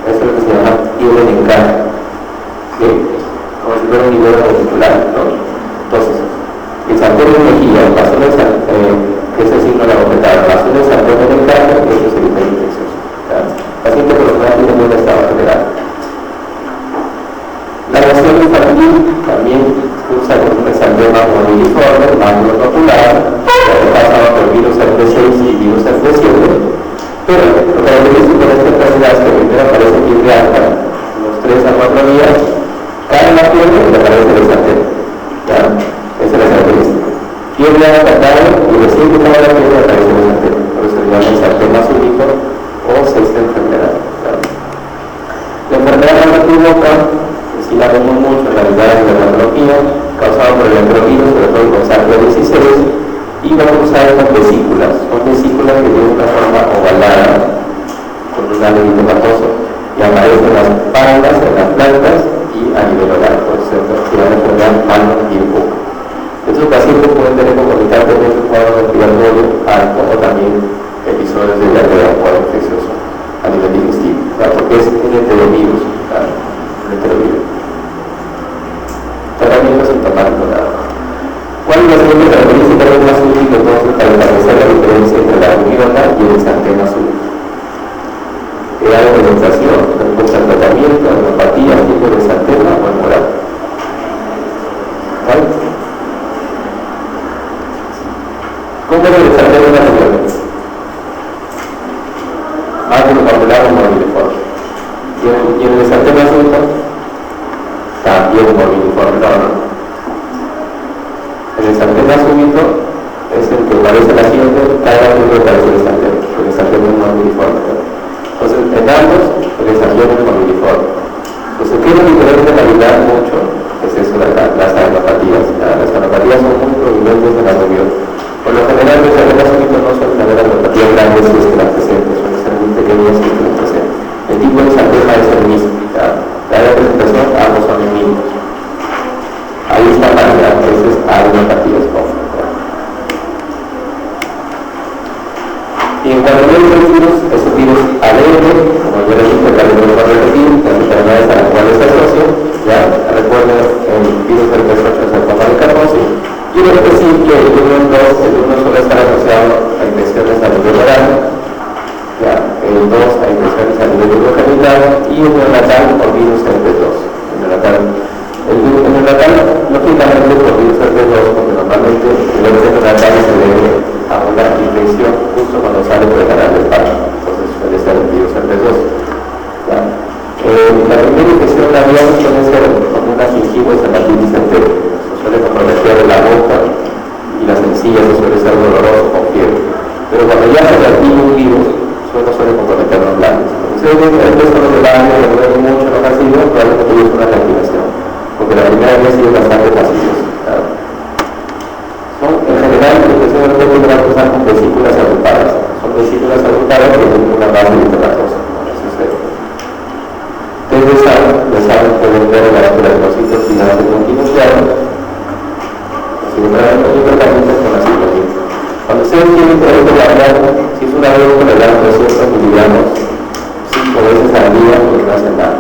Eso es lo que se llama piel en encaje. Como si fuera un nivel reticular, ¿no? Entonces, el sartén de mejilla, la zona que es el signo de la bofetada, la zona de sartén de encaje, eso es el infecto infeccioso. El paciente por lo general tiene un buen estado general. La lesión infantil también cursa con un sartema morbiliforme, máculo papular, pasado por virus RP6 y virus RP7, pero lo característico de esta enfermedad es que primero aparece fiebre alta, unos 3 a 4 días, cae en la fiebre y aparece el sartén. Esa es la característica. Fiebre alta cae y recién que cae la fiebre aparece el sartén. Por eso se llama el sartén más único o sexta enfermedad. La enfermedad reumática, si la vemos mucho en la vida de la dermatología, causada por el enterovirus, sobre todo con SARS-CoV-16, y va a cruzar con vesículas. Son vesículas que tienen una forma ovalada, con un halo eritematoso, y aparecen en las palmas, en las plantas y a nivel oral, por eso se van a enfermar mano y el boca. Estos pacientes pueden tener concomitantemente un cuadro respiratorio alto o también episodios de diarrea o cuadro infeccioso a nivel digestivo, porque es un enterovirus, un enterovirus. Tratamiento sintomático nada más. ¿Cuál es la segunda característica más útil de todos para establecer la diferencia entre la también morbilliforme, no. El exantema súbito es el que parece la siguiente, cada uno parece el exantema es morbilliforme. Entonces, en ambos, el exantema es morbilliforme. Pues se tiene diferente calidad mucho, es eso, las adenopatías. Las adenopatías son muy prominentes en la región. Por lo general, los exantemas súbitos no suelen tener adenopatías grandes si es que las presentes, suelen ser muy pequeñas si es que las presentes. El tipo de exantema es el mismo. La representación, ambos son mínimos. Ahí está la calidad, esa es adenopatías cómicas. Y en cuanto a los virus, este virus alegre, como yo les dije, tal vez no lo voy a repetir, las enfermedades a las cuales se asocian, ya recuerden el virus del B8 es el carbosi, y el simple, el 1 suele estar asociado a infecciones a nivel oral, ya, el 2 a infecciones a nivel urogenital, y el neonatal por virus herpes 2. El neonatal, lógicamente, por virus herpes 2, porque normalmente el herpes neonatal se debe a una infección justo cuando sale por el canal del parto, entonces suele ser el virus herpes 2. ¿Ya? La primera infección labial suele ser con una gingiva hematitis entera, eso suele comprometer la boca y las encías, eso suele ser doloroso con fiebre, pero cuando ya se reactiva un virus, no suele comprometer los labios. Entonces, el resto de los labios le duele mucho los ácidos, probablemente es una reactivación, porque la primera había sido bastante fáciles. En general, la infección de herpes tiene una cosa con vesículas agrupadas. Son vesículas agrupadas que tienen una base literatosa. Ustedes saben, pueden ver la tuberculosis final de continuidad. Si me traen un tratamiento con la citolina. Cuando ustedes tienen que hablar, si es una vez con el grado de 200 miligramos, 5 veces al día, pues no hace nada.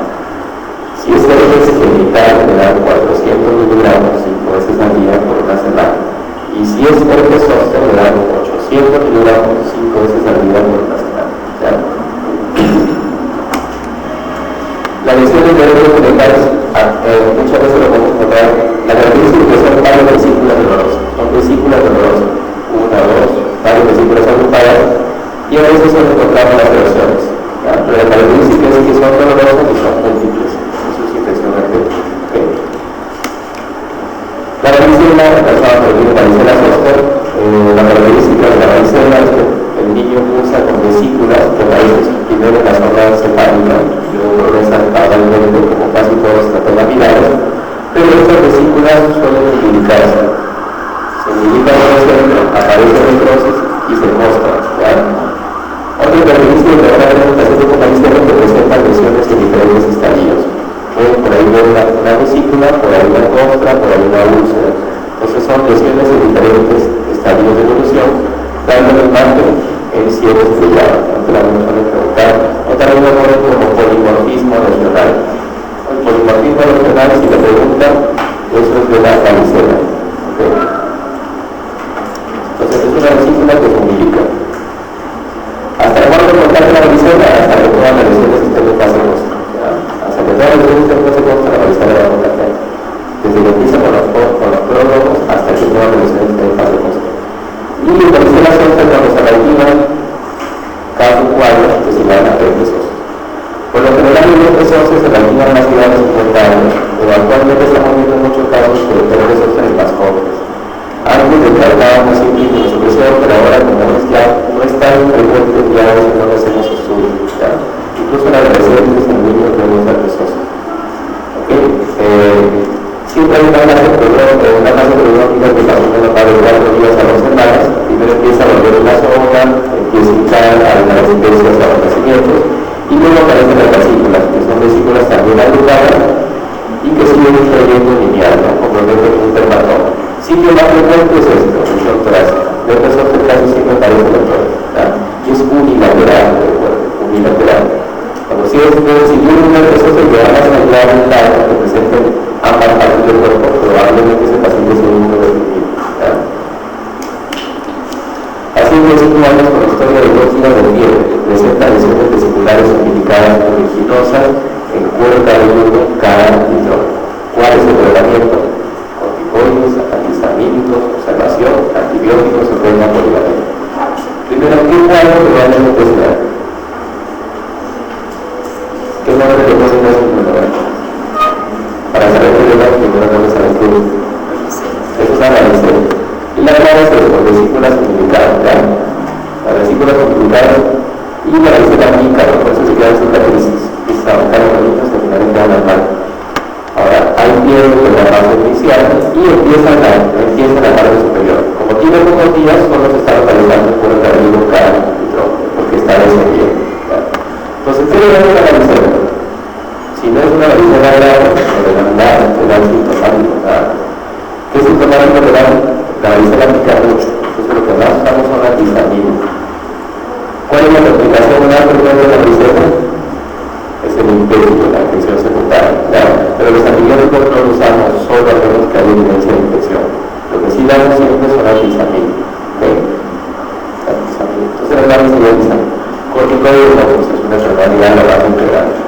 Si es herpes genital, le dan 400 miligramos 5 veces al día por una semana. Y si es herpes zóster, le dan 800 miligramos 5 veces al día por una semana. ¿Ya? Las lesiones de herpes genitales, muchas veces lo podemos encontrar. La característica es que son varias vesículas dolorosas. Son vesículas dolorosas. 1, 2, varias vesículas agrupadas. Y a veces son encontramos las versiones. Pero la característica es que son dolorosas y son múltiples. Eso es infección herpes. ¿Okay? La varicela, varicela zoster, la característica de la varicela es que el niño usa con vesículas que raíces primero en la zona cefálica y luego progresan caudalmente como casi todos los tratolaminares, pero estas vesículas suelen nidificarse. Se nidifican por el centro, aparece necrosis y se mostran. Otra característica de la presentación de varicela que presenta lesiones en diferentes estadios. Por ahí ver una vesícula, por ahí una costra, por ahí una úlcera. Entonces son lesiones en diferentes estadios de evolución, dando una imagen en si es estrellado. Entonces la suele preguntar, o también lo ponen como polimorfismo regional. El polimorfismo regional, si le preguntan, eso es de la varicela. ¿Okay? Entonces es una vesícula que se umbilica. ¿Hasta cuándo contar la varicela? Hasta que todas las lesiones estén en fase rostro. Hasta que todas las lesiones estén en fase rostro, la varicela va a contagiar. Desde que empieza con los prólogos hasta que todas las lesiones estén en fase rostro. Y la varicela zoster cuando se reactiva cada un cuadro que se llama herpes zóster. Por lo general el herpes zóster se reactiva más que a los 50 años, pero actualmente estamos viendo muchos casos de herpes zóster en más jóvenes. Antes descartábamos siempre inmunosupresión, pero ahora como ya no es tan frecuente, ya no hacemos estudios. ¿Ya? Incluso en adolescentes, en niños tenemos herpes zóster. ¿Okay? Siempre hay una fase prodrómica que más o menos va de 4 días a 2 semanas. Primero empieza a volver una zona, empieza a hinchar a las especies a los nacimientos, y luego aparecen las vesículas, que son vesículas también agrupadas y que siguen influyendo lineal, ¿no? Comprometen un dermatoma. Sitio más frecuente es esto, lesión torácica. De herpes zóster casi siempre aparece la torácica, y es unilateral, unilateral. Cuando si es un herpes zóster que van a sangrar un lado que presenten ambas partes del cuerpo, probablemente ese paciente sea un inmunodeprimido. Hace 5 años, con la historia de 2 días de fiebre, presenta lesiones vesiculares umbilicadas vertiginosas en cuero cabelludo, cara y tronco. ¿Cuál es el tratamiento? Corticoides, antihistamínicos, observación, antibióticos o regla polivalente. Primero, ¿qué cuadro probablemente es grave? ¿Qué nombre le ponen a su inmunodeprimido? hablamos de las vesículas umbilical, ¿ya? Las vesículas umbilical y la vesícula umbilical, por eso se quedan cicatrices, y se avanzaron bonitos, al final quedan las manos. Ahora, hay piedras de la base inicial y empieza la parte superior. Como tiene pocos días, solo se está localizando por el cabello local y tronco, porque está descendiendo. Entonces, ¿qué debemos analizar? Si no es una varicela grave, lo denominada enfermedad sintomática. ¿Qué sintomático le dan? La varicela pica mucho. Entonces, lo que más usamos son antihistamínicos. ¿Cuál es la complicación más frecuente de la varicela? Es el infecto, la infección secundaria. Pero los antibióticos no los usamos solo a menos que haya evidencia de infección. Lo que sí damos siempre son antihistamínicos. Entonces, las damos antihistamínicos. Corticoides no, pues es una enfermedad de la base integral.